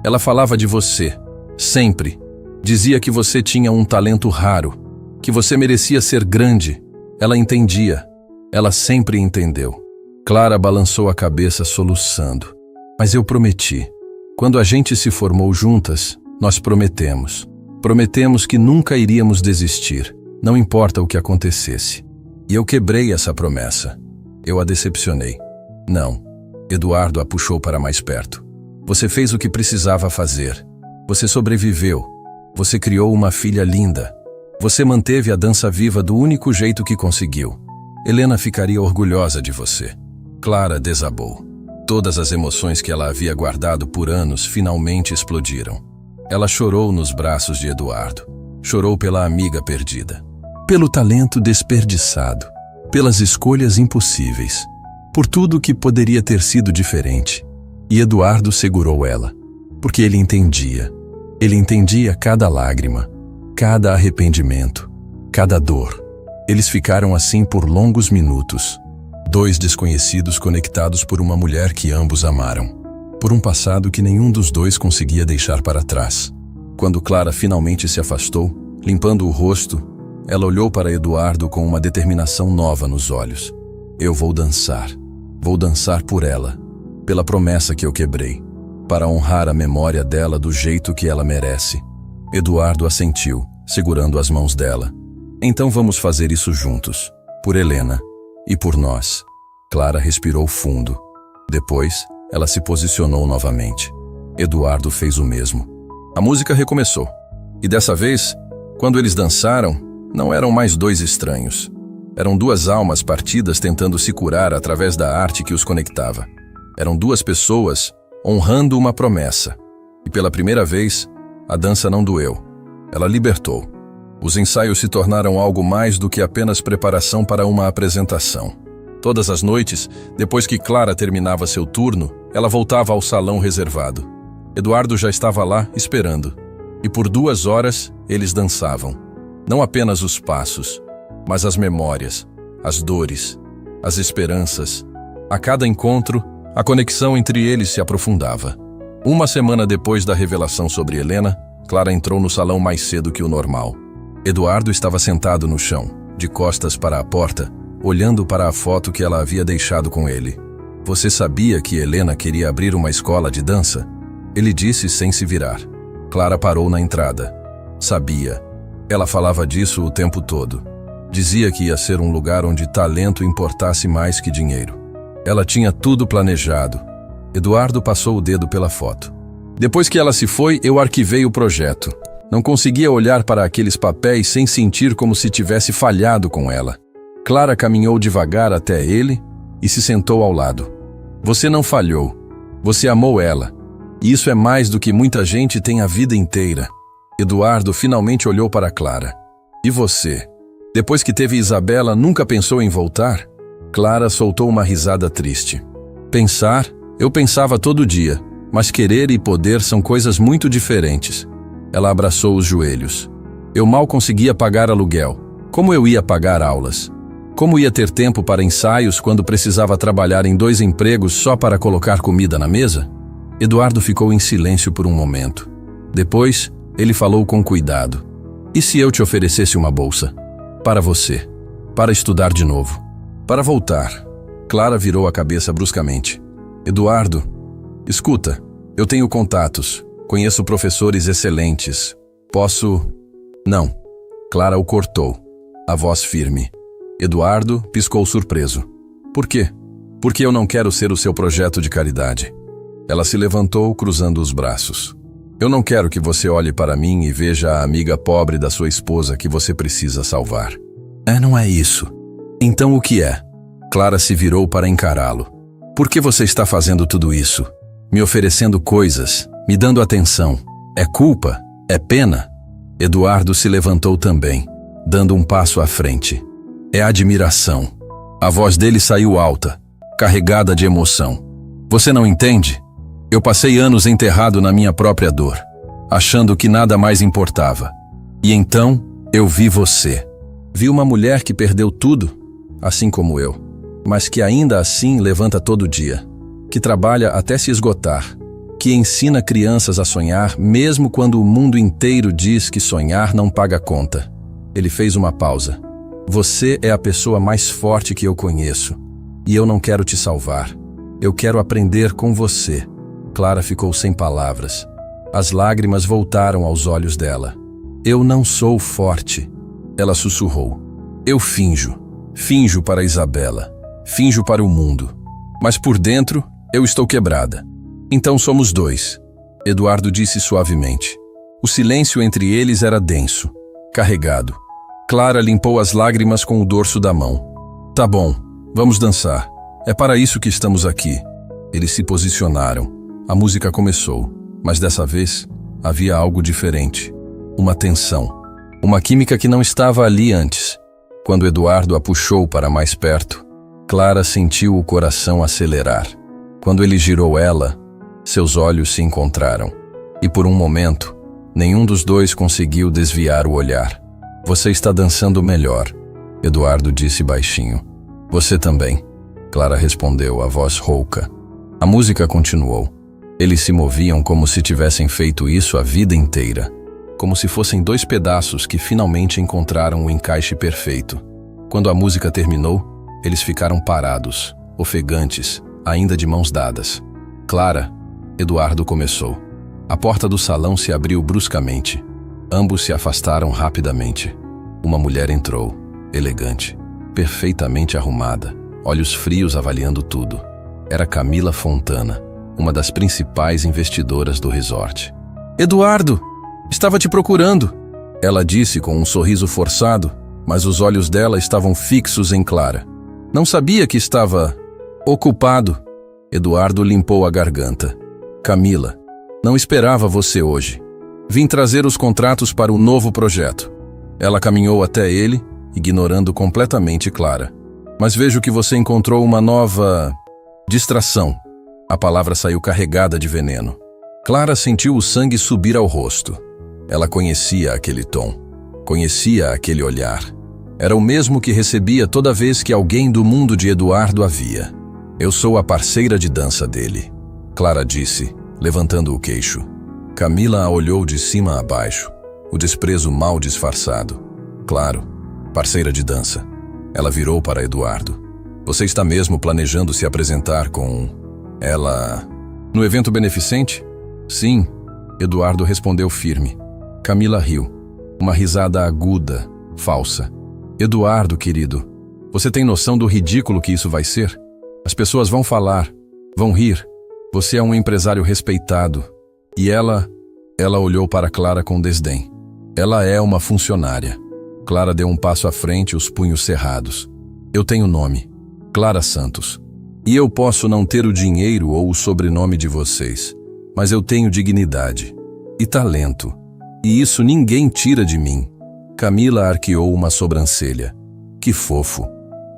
Ela falava de você, sempre. Dizia que você tinha um talento raro, que você merecia ser grande. Ela entendia. Ela sempre entendeu. Clara balançou a cabeça soluçando. Mas eu prometi. Quando a gente se formou juntas, nós prometemos. Prometemos que nunca iríamos desistir, não importa o que acontecesse. E eu quebrei essa promessa. Eu a decepcionei. Não. Eduardo a puxou para mais perto. Você fez o que precisava fazer. Você sobreviveu. Você criou uma filha linda. Você manteve a dança viva do único jeito que conseguiu. Helena ficaria orgulhosa de você. Clara desabou. Todas as emoções que ela havia guardado por anos finalmente explodiram. Ela chorou nos braços de Eduardo. Chorou pela amiga perdida. Pelo talento desperdiçado. Pelas escolhas impossíveis. Por tudo que poderia ter sido diferente. E Eduardo segurou ela. Porque ele entendia. Ele entendia cada lágrima, cada arrependimento, cada dor. Eles ficaram assim por longos minutos. Dois desconhecidos conectados por uma mulher que ambos amaram. Por um passado que nenhum dos dois conseguia deixar para trás. Quando Clara finalmente se afastou, limpando o rosto, ela olhou para Eduardo com uma determinação nova nos olhos. Eu vou dançar por ela, pela promessa que eu quebrei, para honrar a memória dela do jeito que ela merece. Eduardo assentiu, segurando as mãos dela. Então vamos fazer isso juntos, por Helena e por nós. Clara respirou fundo. Depois, ela se posicionou novamente. Eduardo fez o mesmo. A música recomeçou. E dessa vez, Quando eles dançaram, não eram mais dois estranhos. Eram duas almas partidas tentando se curar através da arte que os conectava. Eram duas pessoas honrando uma promessa. E pela primeira vez, a dança não doeu. Ela libertou. Os ensaios se tornaram algo mais do que apenas preparação para uma apresentação. Todas as noites, depois que Clara terminava seu turno, ela voltava ao salão reservado. Eduardo já estava lá, esperando. E por 2 horas, eles dançavam. Não apenas os passos, mas as memórias, as dores, as esperanças. A cada encontro, a conexão entre eles se aprofundava. Uma semana depois da revelação sobre Helena, Clara entrou no salão mais cedo que o normal. Eduardo estava sentado no chão, de costas para a porta, olhando para a foto que ela havia deixado com ele. Você sabia que Helena queria abrir uma escola de dança? Ele disse sem se virar. Clara parou na entrada. Sabia. Ela falava disso o tempo todo. Dizia que ia ser um lugar onde talento importasse mais que dinheiro. Ela tinha tudo planejado. Eduardo passou o dedo pela foto. Depois que ela se foi, eu arquivei o projeto. Não conseguia olhar para aqueles papéis sem sentir como se tivesse falhado com ela. Clara caminhou devagar até ele e se sentou ao lado. Você não falhou. Você amou ela. E isso é mais do que muita gente tem a vida inteira. Eduardo finalmente olhou para Clara. E você? Depois que teve Isabela, nunca pensou em voltar? Clara soltou uma risada triste. Pensar? Eu pensava todo dia. Mas querer e poder são coisas muito diferentes. Ela abraçou os joelhos. Eu mal conseguia pagar aluguel. Como eu ia pagar aulas? Como ia ter tempo para ensaios quando precisava trabalhar em 2 empregos só para colocar comida na mesa? Eduardo ficou em silêncio por um momento. Depois, ele falou com cuidado. E se eu te oferecesse uma bolsa? Para você. Para estudar de novo. Para voltar. Clara virou a cabeça bruscamente. Eduardo, escuta, eu tenho contatos. Conheço professores excelentes. Posso... Não. Clara o cortou. A voz firme. Eduardo piscou surpreso. Por quê? Porque eu não quero ser o seu projeto de caridade. Ela se levantou, cruzando os braços. Eu não quero que você olhe para mim e veja a amiga pobre da sua esposa que você precisa salvar. Não é isso. Então o que é? Clara se virou para encará-lo. Por que você está fazendo tudo isso? Me oferecendo coisas, me dando atenção. É culpa? É pena? Eduardo se levantou também, dando um passo à frente. É admiração. A voz dele saiu alta, carregada de emoção. Você não entende? Eu passei anos enterrado na minha própria dor, achando que nada mais importava. E então, eu vi você. Vi uma mulher que perdeu tudo, assim como eu, mas que ainda assim levanta todo dia, que trabalha até se esgotar, que ensina crianças a sonhar mesmo quando o mundo inteiro diz que sonhar não paga conta. Ele fez uma pausa. Você é a pessoa mais forte que eu conheço, e eu não quero te salvar. Eu quero aprender com você. Clara ficou sem palavras. As lágrimas voltaram aos olhos dela. Eu não sou forte. Ela sussurrou. Eu finjo. Finjo para Isabela. Finjo para o mundo. Mas por dentro, eu estou quebrada. Então somos 2. Eduardo disse suavemente. O silêncio entre eles era denso, carregado. Clara limpou as lágrimas com o dorso da mão. Tá bom, vamos dançar. É para isso que estamos aqui. Eles se posicionaram. A música começou, mas dessa vez havia algo diferente. Uma tensão. Uma química que não estava ali antes. Quando Eduardo a puxou para mais perto, Clara sentiu o coração acelerar. Quando ele girou ela, seus olhos se encontraram. E por um momento, nenhum dos dois conseguiu desviar o olhar. Você está dançando melhor, Eduardo disse baixinho. Você também, Clara respondeu, a voz rouca. A música continuou. Eles se moviam como se tivessem feito isso a vida inteira. Como se fossem 2 pedaços que finalmente encontraram o encaixe perfeito. Quando a música terminou, eles ficaram parados, ofegantes, ainda de mãos dadas. Clara, Eduardo começou. A porta do salão se abriu bruscamente. Ambos se afastaram rapidamente. Uma mulher entrou, elegante, perfeitamente arrumada, olhos frios avaliando tudo. Era Camila Fontana, uma das principais investidoras do resort. Eduardo, estava te procurando. Ela disse com um sorriso forçado, mas os olhos dela estavam fixos em Clara. Não sabia que estava ocupado. Eduardo limpou a garganta. Camila, não esperava você hoje. Vim trazer os contratos para o novo projeto. Ela caminhou até ele, ignorando completamente Clara. Mas vejo que você encontrou uma nova distração. A palavra saiu carregada de veneno. Clara sentiu o sangue subir ao rosto. Ela conhecia aquele tom. Conhecia aquele olhar. Era o mesmo que recebia toda vez que alguém do mundo de Eduardo a via. Eu sou a parceira de dança dele, Clara disse, levantando o queixo. Camila a olhou de cima a baixo, o desprezo mal disfarçado. Claro, parceira de dança. Ela virou para Eduardo. Você está mesmo planejando se apresentar com ela no evento beneficente? Sim, Eduardo respondeu firme. Camila riu. Uma risada aguda, falsa. Eduardo, querido, você tem noção do ridículo que isso vai ser? As pessoas vão falar, vão rir. Você é um empresário respeitado. E ela olhou para Clara com desdém. Ela é uma funcionária. Clara deu um passo à frente, os punhos cerrados. Eu tenho nome, Clara Santos. E eu posso não ter o dinheiro ou o sobrenome de vocês, mas eu tenho dignidade e talento. E isso ninguém tira de mim. Camila arqueou uma sobrancelha. Que fofo.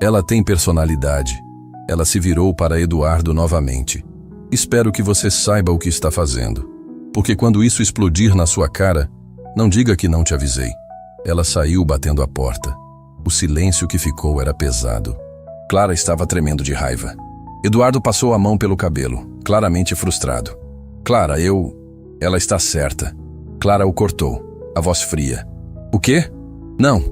Ela tem personalidade. Ela se virou para Eduardo novamente. Espero que você saiba o que está fazendo. Porque quando isso explodir na sua cara, não diga que não te avisei. Ela saiu batendo a porta. O silêncio que ficou era pesado. Clara estava tremendo de raiva. Eduardo passou a mão pelo cabelo, claramente frustrado. Clara, Ela está certa. Clara o cortou, a voz fria. O quê? Não.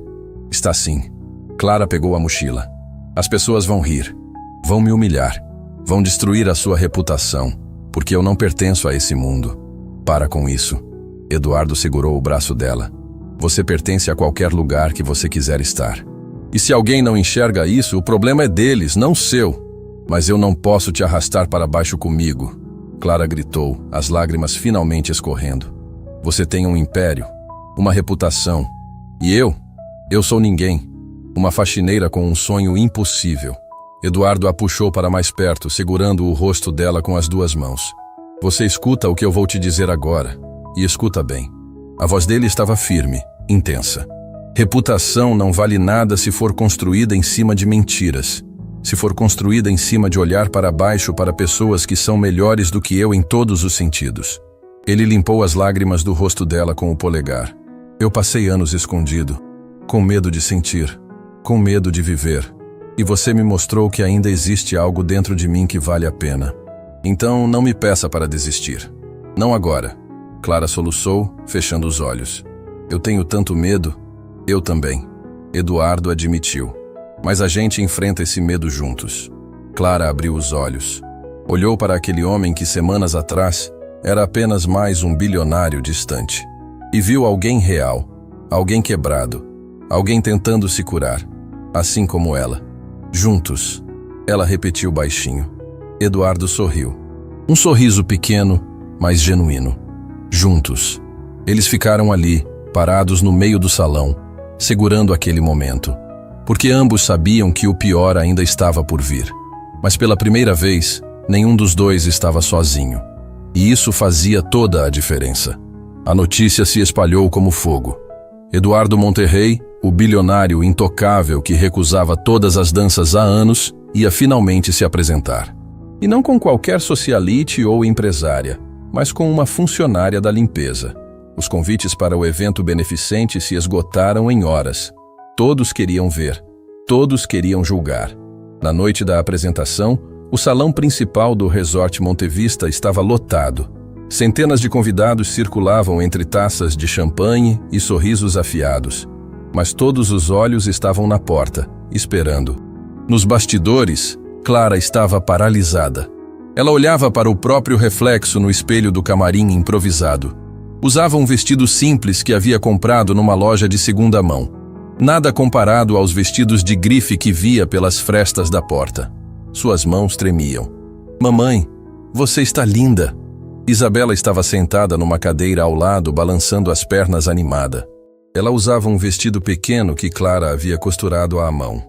Está sim. Clara pegou a mochila. As pessoas vão rir. Vão me humilhar. Vão destruir a sua reputação, porque eu não pertenço a esse mundo. Para com isso. Eduardo segurou o braço dela. Você pertence a qualquer lugar que você quiser estar. E se alguém não enxerga isso, o problema é deles, não seu. Mas eu não posso te arrastar para baixo comigo. Clara gritou, as lágrimas finalmente escorrendo. Você tem um império, uma reputação. E eu sou ninguém. Uma faxineira com um sonho impossível. Eduardo a puxou para mais perto, segurando o rosto dela com as duas mãos. Você escuta o que eu vou te dizer agora. E escuta bem. A voz dele estava firme, intensa. Reputação não vale nada se for construída em cima de mentiras. Se for construída em cima de olhar para baixo para pessoas que são melhores do que eu em todos os sentidos. Ele limpou as lágrimas do rosto dela com o polegar. Eu passei anos escondido, com medo de sentir, com medo de viver. E você me mostrou que ainda existe algo dentro de mim que vale a pena. Então não me peça para desistir. Não agora. Clara soluçou, fechando os olhos. Eu tenho tanto medo. Eu também. Eduardo admitiu. Mas a gente enfrenta esse medo juntos. Clara abriu os olhos. Olhou para aquele homem que semanas atrás era apenas mais um bilionário distante. E viu alguém real, alguém quebrado, alguém tentando se curar, assim como ela. Juntos. Ela repetiu baixinho. Eduardo sorriu. Um sorriso pequeno, mas genuíno. Juntos. Eles ficaram ali, parados no meio do salão, segurando aquele momento. Porque ambos sabiam que o pior ainda estava por vir. Mas pela primeira vez, nenhum dos dois estava sozinho. E isso fazia toda a diferença. A notícia se espalhou como fogo. Eduardo Monterrey, o bilionário intocável que recusava todas as danças há anos, ia finalmente se apresentar. E não com qualquer socialite ou empresária, mas com uma funcionária da limpeza. Os convites para o evento beneficente se esgotaram em horas. Todos queriam ver, todos queriam julgar. Na noite da apresentação, o salão principal do Resort Montevista estava lotado. Centenas de convidados circulavam entre taças de champanhe e sorrisos afiados. Mas todos os olhos estavam na porta, esperando. Nos bastidores, Clara estava paralisada. Ela olhava para o próprio reflexo no espelho do camarim improvisado. Usava um vestido simples que havia comprado numa loja de segunda mão. Nada comparado aos vestidos de grife que via pelas frestas da porta. Suas mãos tremiam. Mamãe, você está linda. Isabela estava sentada numa cadeira ao lado, balançando as pernas animada. Ela usava um vestido pequeno que Clara havia costurado à mão.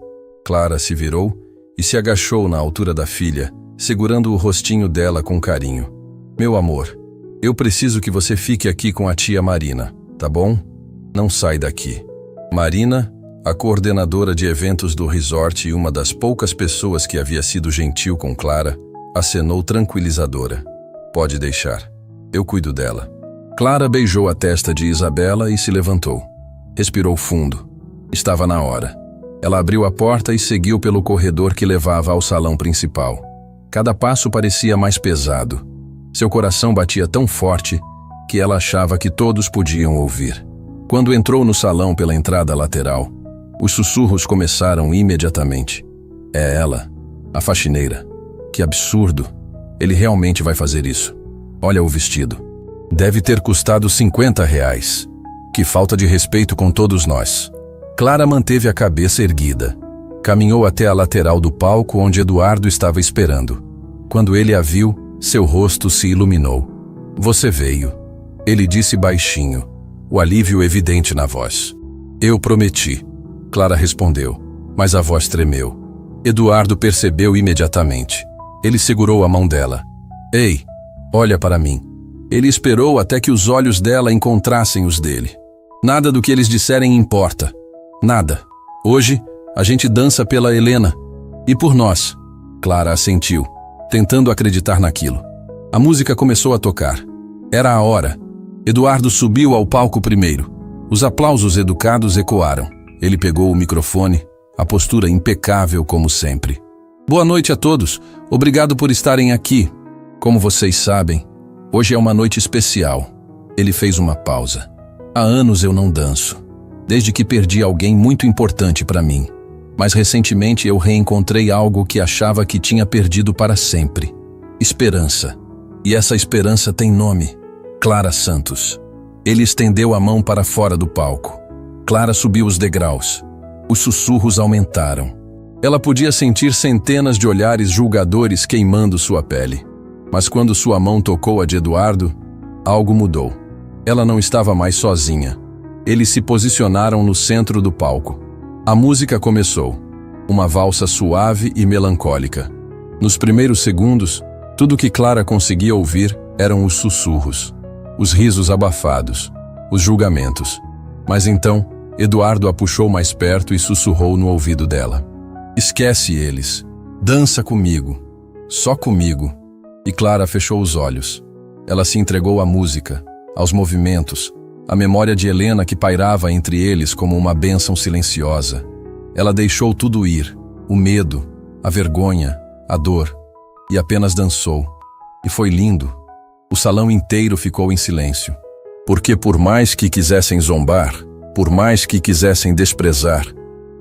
Clara se virou e se agachou na altura da filha, segurando o rostinho dela com carinho. Meu amor, eu preciso que você fique aqui com a tia Marina, tá bom? Não sai daqui. Marina, a coordenadora de eventos do resort e uma das poucas pessoas que havia sido gentil com Clara, acenou tranquilizadora. Pode deixar. Eu cuido dela. Clara beijou a testa de Isabela e se levantou. Respirou fundo. Estava na hora. Ela abriu a porta e seguiu pelo corredor que levava ao salão principal. Cada passo parecia mais pesado. Seu coração batia tão forte que ela achava que todos podiam ouvir. Quando entrou no salão pela entrada lateral, os sussurros começaram imediatamente. É ela, a faxineira. Que absurdo. Ele realmente vai fazer isso. Olha o vestido. Deve ter custado R$ 50. Que falta de respeito com todos nós. Clara manteve a cabeça erguida. Caminhou até a lateral do palco onde Eduardo estava esperando. Quando ele a viu, seu rosto se iluminou. Você veio. Ele disse baixinho, o alívio evidente na voz. Eu prometi. Clara respondeu, mas a voz tremeu. Eduardo percebeu imediatamente. Ele segurou a mão dela. Ei, olha para mim. Ele esperou até que os olhos dela encontrassem os dele. Nada do que eles disserem importa. Nada. Hoje, a gente dança pela Helena. E por nós. Clara assentiu, tentando acreditar naquilo. A música começou a tocar. Era a hora. Eduardo subiu ao palco primeiro. Os aplausos educados ecoaram. Ele pegou o microfone, a postura impecável como sempre. Boa noite a todos. Obrigado por estarem aqui. Como vocês sabem, hoje é uma noite especial. Ele fez uma pausa. Há anos eu não danço, desde que perdi alguém muito importante para mim. Mas recentemente eu reencontrei algo que achava que tinha perdido para sempre. Esperança. E essa esperança tem nome. Clara Santos. Ele estendeu a mão para fora do palco. Clara subiu os degraus. Os sussurros aumentaram. Ela podia sentir centenas de olhares julgadores queimando sua pele. Mas quando sua mão tocou a de Eduardo, algo mudou. Ela não estava mais sozinha. Eles se posicionaram no centro do palco. A música começou. Uma valsa suave e melancólica. Nos primeiros segundos, tudo que Clara conseguia ouvir eram os sussurros, os risos abafados, os julgamentos. Mas então, Eduardo a puxou mais perto e sussurrou no ouvido dela. Esquece eles. Dança comigo. Só comigo. E Clara fechou os olhos. Ela se entregou à música, aos movimentos, à memória de Helena que pairava entre eles como uma bênção silenciosa. Ela deixou tudo ir, o medo, a vergonha, a dor, e apenas dançou. E foi lindo. O salão inteiro ficou em silêncio. Porque por mais que quisessem zombar, por mais que quisessem desprezar,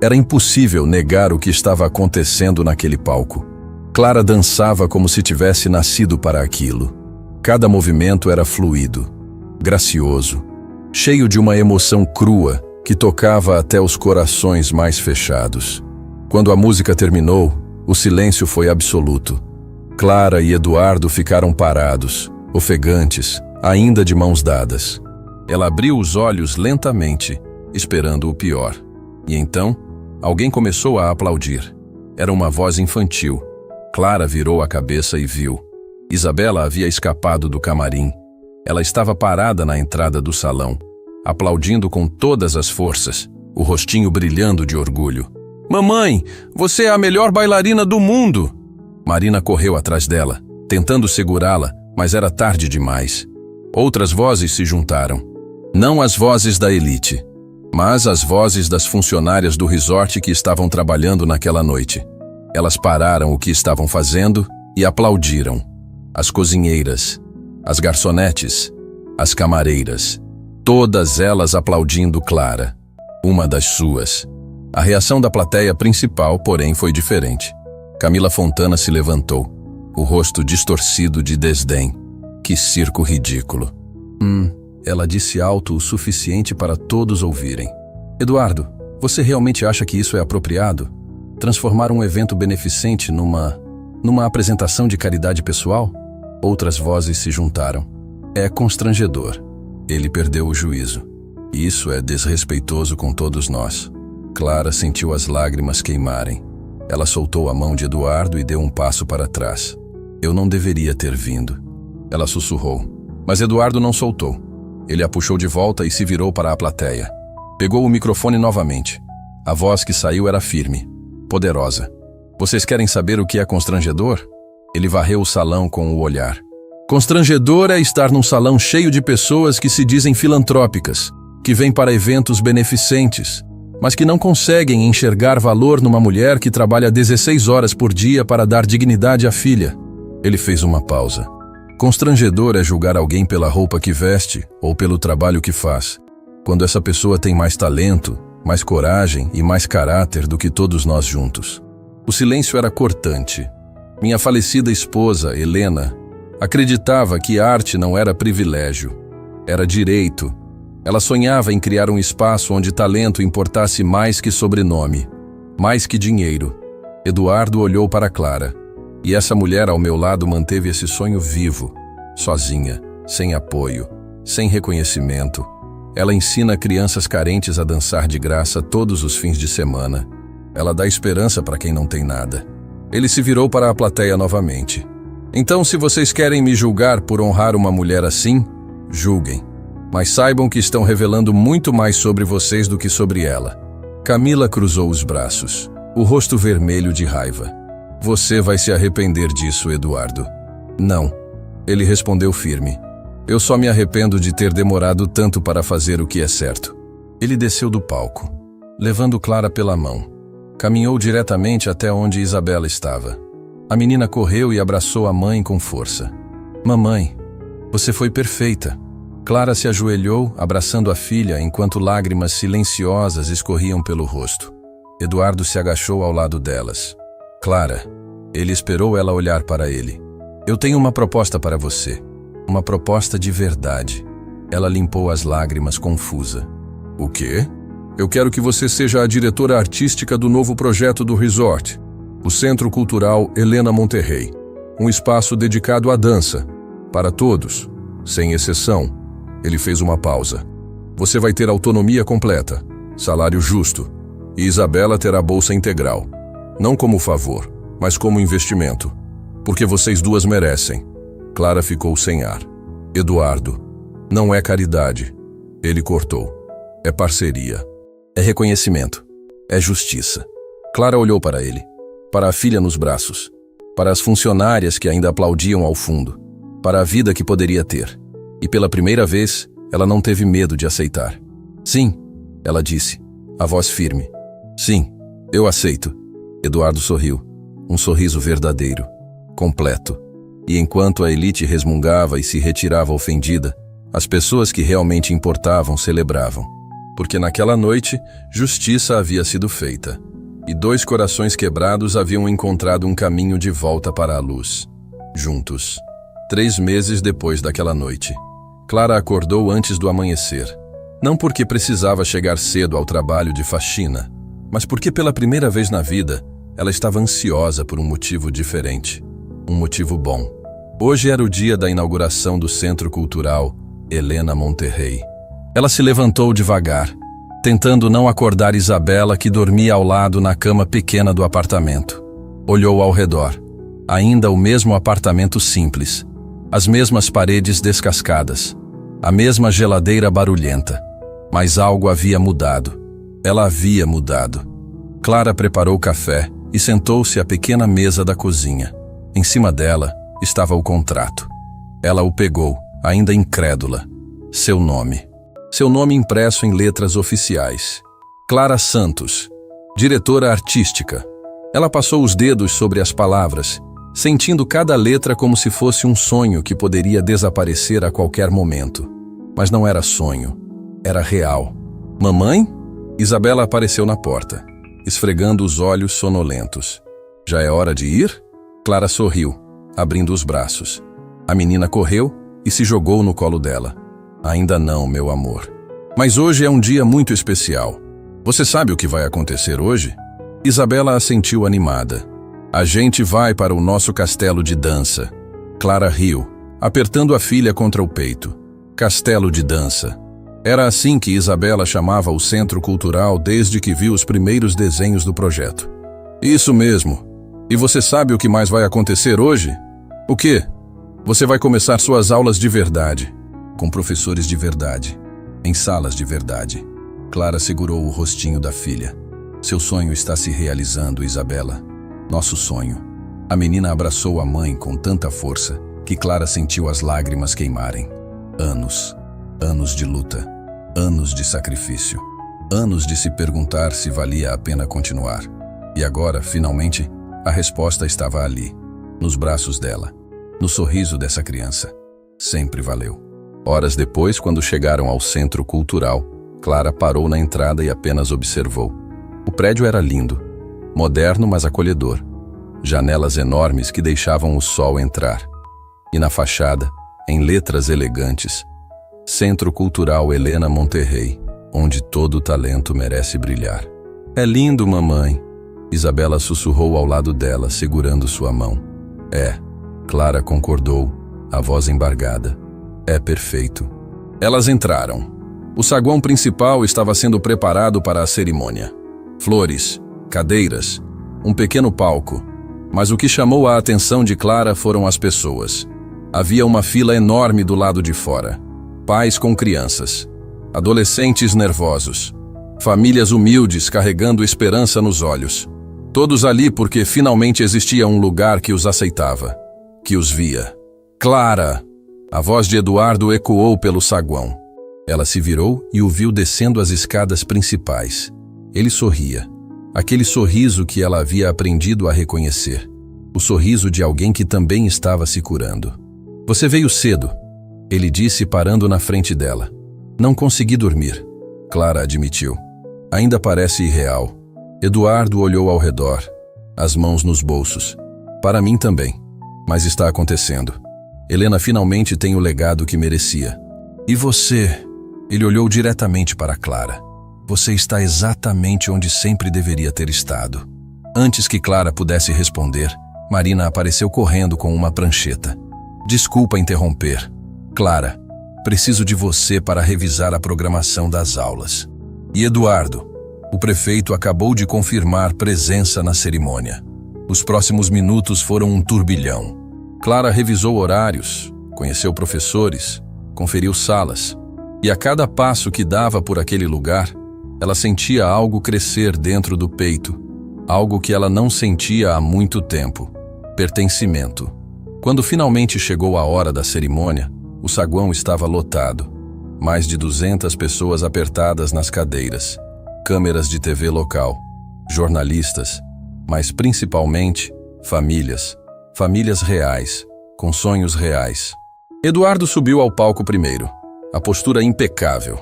era impossível negar o que estava acontecendo naquele palco. Clara dançava como se tivesse nascido para aquilo. Cada movimento era fluido, gracioso, cheio de uma emoção crua que tocava até os corações mais fechados. Quando a música terminou, o silêncio foi absoluto. Clara e Eduardo ficaram parados, ofegantes, ainda de mãos dadas. Ela abriu os olhos lentamente, esperando o pior. E então, alguém começou a aplaudir. Era uma voz infantil. Clara virou a cabeça e viu. Isabela havia escapado do camarim. Ela estava parada na entrada do salão, aplaudindo com todas as forças, o rostinho brilhando de orgulho. Mamãe, você é a melhor bailarina do mundo! Marina correu atrás dela, tentando segurá-la, mas era tarde demais. Outras vozes se juntaram. Não as vozes da elite, mas as vozes das funcionárias do resort que estavam trabalhando naquela noite. Elas pararam o que estavam fazendo e aplaudiram. As cozinheiras, as garçonetes, as camareiras, todas elas aplaudindo Clara, uma das suas. A reação da plateia principal, porém, foi diferente. Camila Fontana se levantou, o rosto distorcido de desdém. Que circo ridículo. Ela disse alto o suficiente para todos ouvirem. Eduardo, você realmente acha que isso é apropriado? Transformar um evento beneficente numa apresentação de caridade pessoal? Outras vozes se juntaram. É constrangedor. Ele perdeu o juízo. Isso é desrespeitoso com todos nós. Clara sentiu as lágrimas queimarem. Ela soltou a mão de Eduardo e deu um passo para trás. Eu não deveria ter vindo. Ela sussurrou. Mas Eduardo não soltou. Ele a puxou de volta e se virou para a plateia. Pegou o microfone novamente. A voz que saiu era firme, poderosa. Vocês querem saber o que é constrangedor? Ele varreu o salão com o olhar. Constrangedor é estar num salão cheio de pessoas que se dizem filantrópicas, que vêm para eventos beneficentes, mas que não conseguem enxergar valor numa mulher que trabalha 16 horas por dia para dar dignidade à filha. Ele fez uma pausa. Constrangedor é julgar alguém pela roupa que veste ou pelo trabalho que faz, quando essa pessoa tem mais talento, mais coragem e mais caráter do que todos nós juntos. O silêncio era cortante. Minha falecida esposa, Helena, acreditava que arte não era privilégio, era direito. Ela sonhava em criar um espaço onde talento importasse mais que sobrenome, mais que dinheiro. Eduardo olhou para Clara, e essa mulher ao meu lado manteve esse sonho vivo, sozinha, sem apoio, sem reconhecimento. Ela ensina crianças carentes a dançar de graça todos os fins de semana. Ela dá esperança para quem não tem nada. Ele se virou para a plateia novamente. Então, se vocês querem me julgar por honrar uma mulher assim, julguem. Mas saibam que estão revelando muito mais sobre vocês do que sobre ela. Camila cruzou os braços, o rosto vermelho de raiva. Você vai se arrepender disso, Eduardo. Não. Ele respondeu firme. Eu só me arrependo de ter demorado tanto para fazer o que é certo. Ele desceu do palco, levando Clara pela mão. Caminhou diretamente até onde Isabela estava. A menina correu e abraçou a mãe com força. Mamãe, você foi perfeita. Clara se ajoelhou, abraçando a filha, enquanto lágrimas silenciosas escorriam pelo rosto. Eduardo se agachou ao lado delas. Clara, ele esperou ela olhar para ele. Eu tenho uma proposta para você. Uma proposta de verdade. Ela limpou as lágrimas confusa. O quê? Eu quero que você seja a diretora artística do novo projeto do resort, o Centro Cultural Helena Monterrey. Um espaço dedicado à dança, para todos, sem exceção. Ele fez uma pausa. Você vai ter autonomia completa, salário justo, e Isabela terá bolsa integral. Não como favor, mas como investimento. Porque vocês duas merecem. Clara ficou sem ar. Eduardo, não é caridade. Ele cortou. É parceria. É reconhecimento. É justiça. Clara olhou para ele, para a filha nos braços, para as funcionárias que ainda aplaudiam ao fundo, para a vida que poderia ter. E pela primeira vez, ela não teve medo de aceitar. Sim, ela disse, a voz firme. Sim, eu aceito. Eduardo sorriu. Um sorriso verdadeiro, completo. E enquanto a elite resmungava e se retirava ofendida, as pessoas que realmente importavam celebravam. Porque naquela noite, justiça havia sido feita. E 2 corações quebrados haviam encontrado um caminho de volta para a luz. Juntos. 3 meses depois daquela noite. Clara acordou antes do amanhecer. Não porque precisava chegar cedo ao trabalho de faxina, mas porque pela primeira vez na vida, ela estava ansiosa por um motivo diferente. Um motivo bom. Hoje era o dia da inauguração do Centro Cultural Helena Monterrey. Ela se levantou devagar, tentando não acordar Isabela, que dormia ao lado na cama pequena do apartamento. Olhou ao redor. Ainda o mesmo apartamento simples. As mesmas paredes descascadas. A mesma geladeira barulhenta. Mas algo havia mudado. Ela havia mudado. Clara preparou café e sentou-se à pequena mesa da cozinha. Em cima dela estava o contrato. Ela o pegou, ainda incrédula. Seu nome. Seu nome impresso em letras oficiais. Clara Santos, diretora artística. Ela passou os dedos sobre as palavras, sentindo cada letra como se fosse um sonho que poderia desaparecer a qualquer momento. Mas não era sonho, era real. Mamãe? Isabela apareceu na porta, esfregando os olhos sonolentos. Já é hora de ir? Clara sorriu, abrindo os braços. A menina correu e se jogou no colo dela. Ainda não, meu amor. Mas hoje é um dia muito especial. Você sabe o que vai acontecer hoje? Isabela assentiu animada. A gente vai para o nosso castelo de dança. Clara riu, apertando a filha contra o peito. Castelo de dança. Era assim que Isabela chamava o Centro Cultural desde que viu os primeiros desenhos do projeto. Isso mesmo. E você sabe o que mais vai acontecer hoje? O quê? Você vai começar suas aulas de verdade, com professores de verdade, em salas de verdade. Clara segurou o rostinho da filha. Seu sonho está se realizando, Isabela. Nosso sonho. A menina abraçou a mãe com tanta força que Clara sentiu as lágrimas queimarem. Anos de luta, anos de sacrifício, anos de se perguntar se valia a pena continuar. E agora, finalmente, a resposta estava ali, nos braços dela, no sorriso dessa criança. Sempre valeu. Horas depois, quando chegaram ao Centro Cultural, Clara parou na entrada e apenas observou. O prédio era lindo, moderno, mas acolhedor. Janelas enormes que deixavam o sol entrar. E na fachada, em letras elegantes, Centro Cultural Helena Monterrey, onde todo talento merece brilhar. É lindo, mamãe. Isabela sussurrou ao lado dela, segurando sua mão. É, Clara concordou, a voz embargada. É perfeito. Elas entraram. O saguão principal estava sendo preparado para a cerimônia. Flores, cadeiras, um pequeno palco. Mas o que chamou a atenção de Clara foram as pessoas. Havia uma fila enorme do lado de fora. Pais com crianças, adolescentes nervosos, famílias humildes carregando esperança nos olhos. Todos ali porque finalmente existia um lugar que os aceitava, que os via. Clara! A voz de Eduardo ecoou pelo saguão. Ela se virou e o viu descendo as escadas principais. Ele sorria. Aquele sorriso que ela havia aprendido a reconhecer. O sorriso de alguém que também estava se curando. Você veio cedo, ele disse parando na frente dela. Não consegui dormir, Clara admitiu. Ainda parece irreal. Eduardo olhou ao redor, as mãos nos bolsos. Para mim também. Mas está acontecendo. Helena finalmente tem o legado que merecia. E você? Ele olhou diretamente para Clara. Você está exatamente onde sempre deveria ter estado. Antes que Clara pudesse responder, Marina apareceu correndo com uma prancheta. Desculpa interromper. Clara, preciso de você para revisar a programação das aulas. E Eduardo, o prefeito acabou de confirmar presença na cerimônia. Os próximos minutos foram um turbilhão. Clara revisou horários, conheceu professores, conferiu salas. E a cada passo que dava por aquele lugar, ela sentia algo crescer dentro do peito. Algo que ela não sentia há muito tempo. Pertencimento. Quando finalmente chegou a hora da cerimônia, o saguão estava lotado. Mais de 200 pessoas apertadas nas cadeiras. Câmeras de TV local. Jornalistas. Mas principalmente, famílias. Famílias reais, com sonhos reais. Eduardo subiu ao palco primeiro. A postura impecável.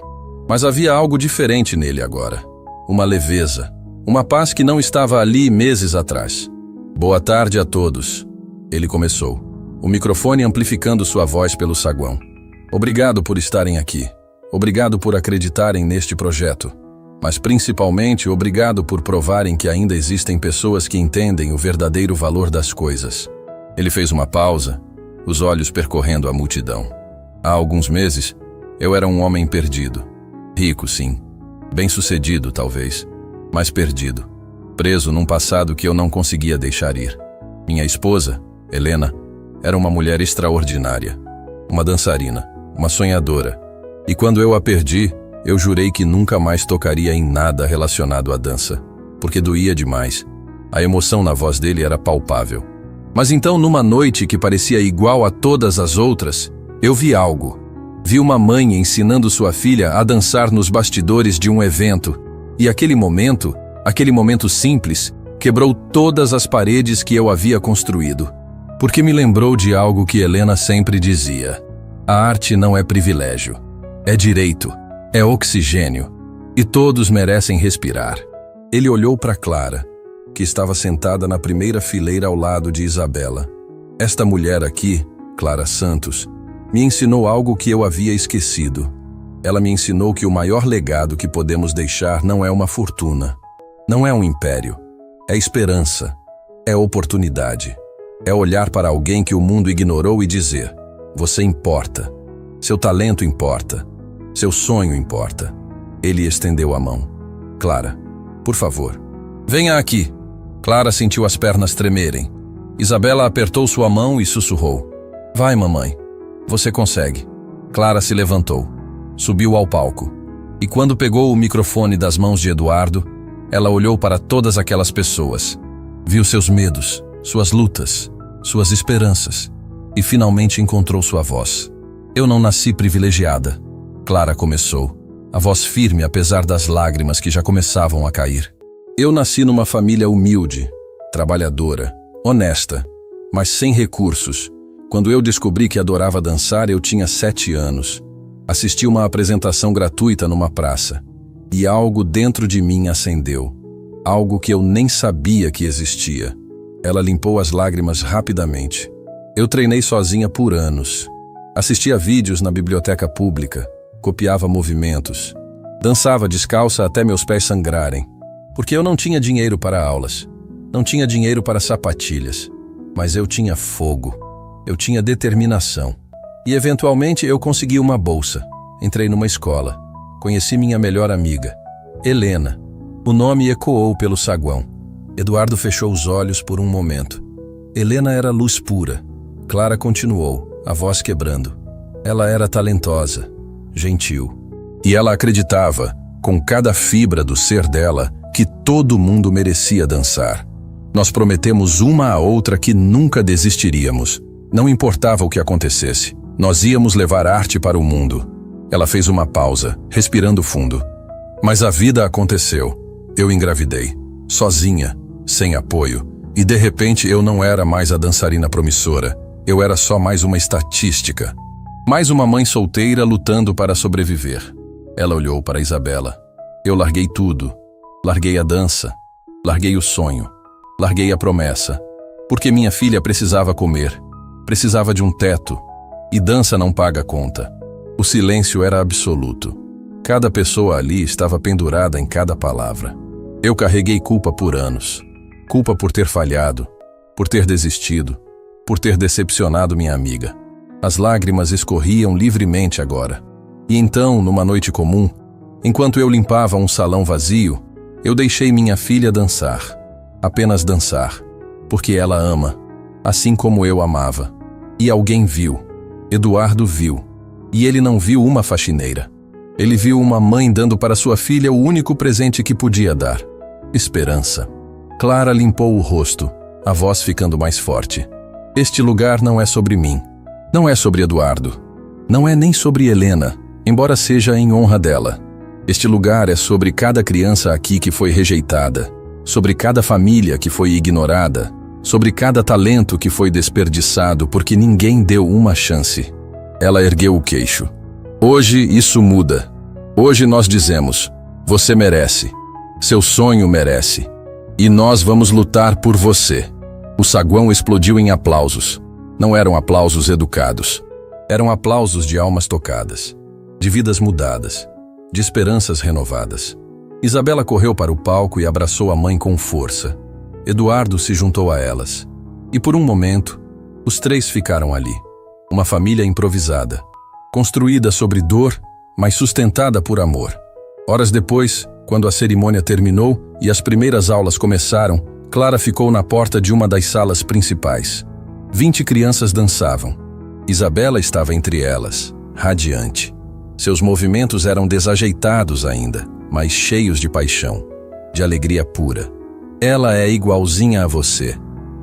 Mas havia algo diferente nele agora. Uma leveza. Uma paz que não estava ali meses atrás. Boa tarde a todos. Ele começou, o microfone amplificando sua voz pelo saguão. Obrigado por estarem aqui. Obrigado por acreditarem neste projeto. Mas principalmente obrigado por provarem que ainda existem pessoas que entendem o verdadeiro valor das coisas. Ele fez uma pausa, os olhos percorrendo a multidão. Há alguns meses, eu era um homem perdido. Rico, sim. Bem-sucedido, talvez. Mas perdido. Preso num passado que eu não conseguia deixar ir. Minha esposa, Helena, era uma mulher extraordinária. Uma dançarina, uma sonhadora. E quando eu a perdi, eu jurei que nunca mais tocaria em nada relacionado à dança. Porque doía demais. A emoção na voz dele era palpável. Mas então, numa noite que parecia igual a todas as outras, eu vi algo. Vi uma mãe ensinando sua filha a dançar nos bastidores de um evento. E aquele momento simples, quebrou todas as paredes que eu havia construído. Porque me lembrou de algo que Helena sempre dizia. A arte não é privilégio. É direito. É oxigênio. E todos merecem respirar. Ele olhou para Clara, que estava sentada na primeira fileira ao lado de Isabela. Esta mulher aqui, Clara Santos, me ensinou algo que eu havia esquecido. Ela me ensinou que o maior legado que podemos deixar não é uma fortuna, não é um império, é esperança, é oportunidade. É olhar para alguém que o mundo ignorou e dizer: você importa, seu talento importa, Seu sonho importa. Ele estendeu a mão. Clara, por favor, venha aqui. Clara sentiu as pernas tremerem. Isabela apertou sua mão e sussurrou. Vai, mamãe. Você consegue. Clara se levantou. Subiu ao palco. E quando pegou o microfone das mãos de Eduardo, ela olhou para todas aquelas pessoas. Viu seus medos, suas lutas, suas esperanças. E finalmente encontrou sua voz. Eu não nasci privilegiada. Clara começou, a voz firme apesar das lágrimas que já começavam a cair. Eu nasci numa família humilde, trabalhadora, honesta, mas sem recursos. Quando eu descobri que adorava dançar, eu tinha 7 anos. Assisti uma apresentação gratuita numa praça. E algo dentro de mim acendeu. Algo que eu nem sabia que existia. Ela limpou as lágrimas rapidamente. Eu treinei sozinha por anos. Assistia vídeos na biblioteca pública. Copiava movimentos. Dançava descalça até meus pés sangrarem. Porque eu não tinha dinheiro para aulas. Não tinha dinheiro para sapatilhas. Mas eu tinha fogo. Eu tinha determinação. E eventualmente eu consegui uma bolsa. Entrei numa escola. Conheci minha melhor amiga, Helena. O nome ecoou pelo saguão. Eduardo fechou os olhos por um momento. Helena era luz pura. Clara continuou, a voz quebrando. Ela era talentosa, gentil. E ela acreditava, com cada fibra do ser dela, que todo mundo merecia dançar. Nós prometemos uma à outra que nunca desistiríamos. Não importava o que acontecesse. Nós íamos levar arte para o mundo. Ela fez uma pausa, respirando fundo. Mas a vida aconteceu. Eu engravidei. Sozinha, sem apoio. E de repente eu não era mais a dançarina promissora. Eu era só mais uma estatística. Mais uma mãe solteira lutando para sobreviver. Ela olhou para Isabela. Eu larguei tudo. Larguei a dança. Larguei o sonho. Larguei a promessa. Porque minha filha precisava comer. Precisava de um teto. E dança não paga conta. O silêncio era absoluto. Cada pessoa ali estava pendurada em cada palavra. Eu carreguei culpa por anos. Culpa por ter falhado, por ter desistido, por ter decepcionado minha amiga. As lágrimas escorriam livremente agora. E então, numa noite comum, enquanto eu limpava um salão vazio, eu deixei minha filha dançar. Apenas dançar. Porque ela ama, assim como eu amava. E alguém viu. Eduardo viu. E ele não viu uma faxineira. Ele viu uma mãe dando para sua filha o único presente que podia dar. Esperança. Clara limpou o rosto, a voz ficando mais forte. Este lugar não é sobre mim. Não é sobre Eduardo. Não é nem sobre Helena, embora seja em honra dela. Este lugar é sobre cada criança aqui que foi rejeitada, sobre cada família que foi ignorada, sobre cada talento que foi desperdiçado porque ninguém deu uma chance. Ela ergueu o queixo. Hoje isso muda. Hoje nós dizemos, você merece. Seu sonho merece. E nós vamos lutar por você. O saguão explodiu em aplausos. Não eram aplausos educados. Eram aplausos de almas tocadas, de vidas mudadas, de esperanças renovadas. Isabela correu para o palco e abraçou a mãe com força. Eduardo se juntou a elas. E por um momento, os três ficaram ali. Uma família improvisada, construída sobre dor, mas sustentada por amor. Horas depois, quando a cerimônia terminou e as primeiras aulas começaram, Clara ficou na porta de uma das salas principais. 20 crianças dançavam. Isabela estava entre elas, radiante. Seus movimentos eram desajeitados ainda, mas cheios de paixão, de alegria pura. Ela é igualzinha a você,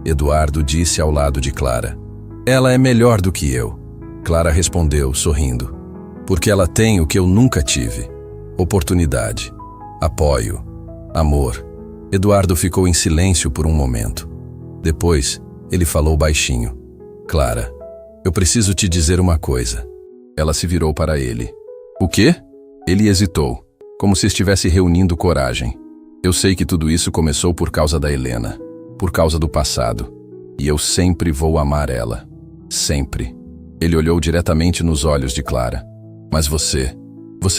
Eduardo disse ao lado de Clara. Ela é melhor do que eu, Clara respondeu, sorrindo. Porque ela tem o que eu nunca tive. Oportunidade, apoio, amor. Eduardo ficou em silêncio por um momento. Depois, ele falou baixinho. Clara, eu preciso te dizer uma coisa. Ela se virou para ele. O quê? Ele hesitou, como se estivesse reunindo coragem. Eu sei que tudo isso começou por causa da Helena, por causa do passado. E eu sempre vou amar ela. Sempre. Ele olhou diretamente nos olhos de Clara. Mas você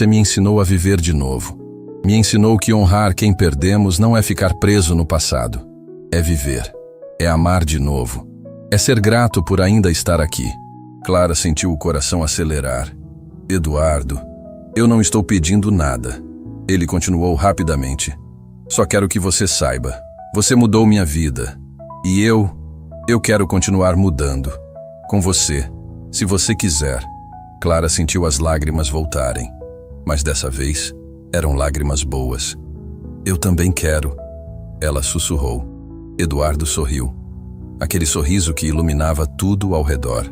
me ensinou a viver de novo. Me ensinou que honrar quem perdemos não é ficar preso no passado. É viver. É amar de novo. É ser grato por ainda estar aqui. Clara sentiu o coração acelerar. Eduardo. Eu não estou pedindo nada. Ele continuou rapidamente. Só quero que você saiba. Você mudou minha vida. E eu quero continuar mudando. Com você, se você quiser. Clara sentiu as lágrimas voltarem. Mas dessa vez, eram lágrimas boas. Eu também quero. Ela sussurrou. Eduardo sorriu. Aquele sorriso que iluminava tudo ao redor.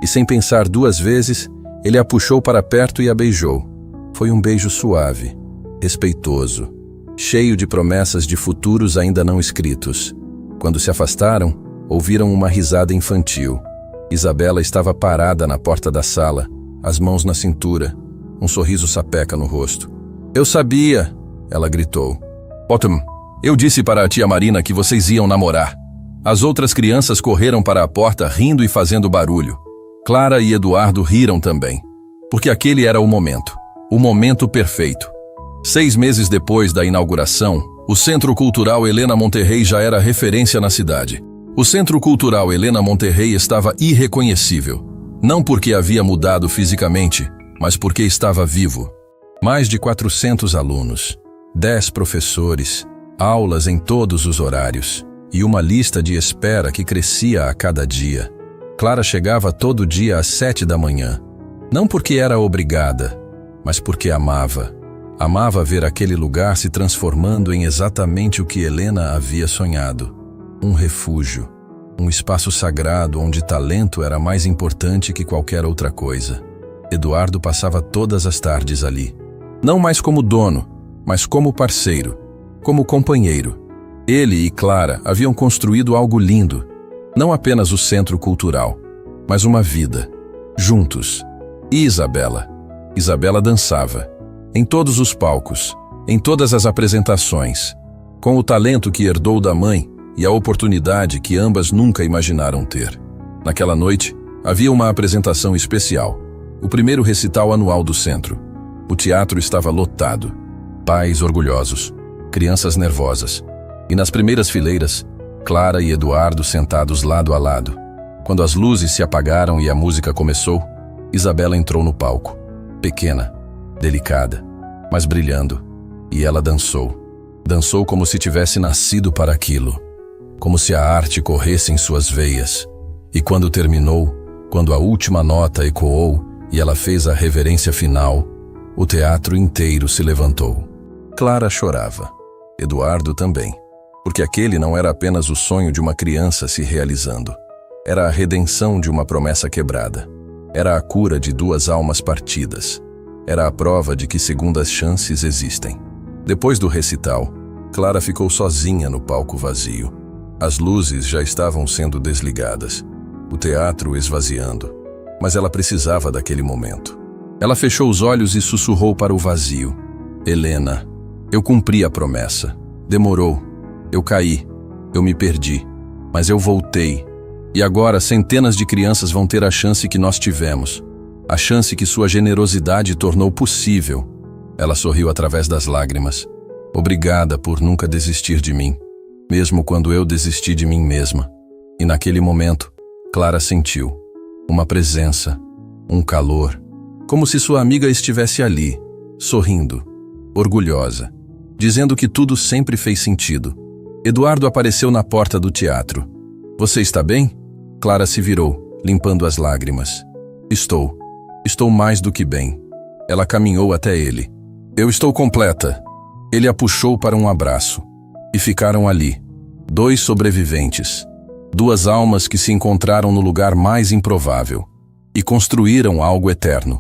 E sem pensar duas vezes, ele a puxou para perto e a beijou. Foi um beijo suave, respeitoso, cheio de promessas de futuros ainda não escritos. Quando se afastaram, ouviram uma risada infantil. Isabela estava parada na porta da sala, as mãos na cintura, um sorriso sapeca no rosto. Eu sabia, ela gritou. Autumn, eu disse para a tia Marina que vocês iam namorar. As outras crianças correram para a porta rindo e fazendo barulho. Clara e Eduardo riram também, porque aquele era o momento perfeito. 6 meses depois da inauguração, o Centro Cultural Helena Monterrey já era referência na cidade. O Centro Cultural Helena Monterrey estava irreconhecível, não porque havia mudado fisicamente, mas porque estava vivo. Mais de 400 alunos, 10 professores, aulas em todos os horários e uma lista de espera que crescia a cada dia. Clara chegava todo dia às 7 da manhã, não porque era obrigada, mas porque amava. Amava ver aquele lugar se transformando em exatamente o que Helena havia sonhado. Um refúgio, um espaço sagrado onde talento era mais importante que qualquer outra coisa. Eduardo passava todas as tardes ali. Não mais como dono, mas como parceiro, como companheiro. Ele e Clara haviam construído algo lindo. Não apenas o centro cultural, mas uma vida. Juntos. E Isabela? Isabela dançava. Em todos os palcos, em todas as apresentações, com o talento que herdou da mãe e a oportunidade que ambas nunca imaginaram ter. Naquela noite, havia uma apresentação especial, o primeiro recital anual do centro. O teatro estava lotado, pais orgulhosos, crianças nervosas, e nas primeiras fileiras, Clara e Eduardo sentados lado a lado. Quando as luzes se apagaram e a música começou, Isabela entrou no palco, pequena, delicada, mas brilhando, e ela dançou. Dançou como se tivesse nascido para aquilo, como se a arte corresse em suas veias. E quando terminou, quando a última nota ecoou e ela fez a reverência final, o teatro inteiro se levantou. Clara chorava, Eduardo também, porque aquele não era apenas o sonho de uma criança se realizando. Era a redenção de uma promessa quebrada. Era a cura de 2 almas partidas. Era a prova de que segundas chances existem. Depois do recital, Clara ficou sozinha no palco vazio. As luzes já estavam sendo desligadas, o teatro esvaziando, mas ela precisava daquele momento. Ela fechou os olhos e sussurrou para o vazio. Helena, eu cumpri a promessa. Demorou. Eu caí. Eu me perdi. Mas eu voltei. E agora centenas de crianças vão ter a chance que nós tivemos. A chance que sua generosidade tornou possível. Ela sorriu através das lágrimas. Obrigada por nunca desistir de mim, mesmo quando eu desisti de mim mesma. E naquele momento, Clara sentiu uma presença, um calor, como se sua amiga estivesse ali, sorrindo, orgulhosa, dizendo que tudo sempre fez sentido. Eduardo apareceu na porta do teatro. Você está bem? Clara se virou, limpando as lágrimas. Estou mais do que bem. Ela caminhou até ele. Eu estou completa. Ele a puxou para um abraço. E ficaram ali, 2 sobreviventes. 2 almas que se encontraram no lugar mais improvável. E construíram algo eterno.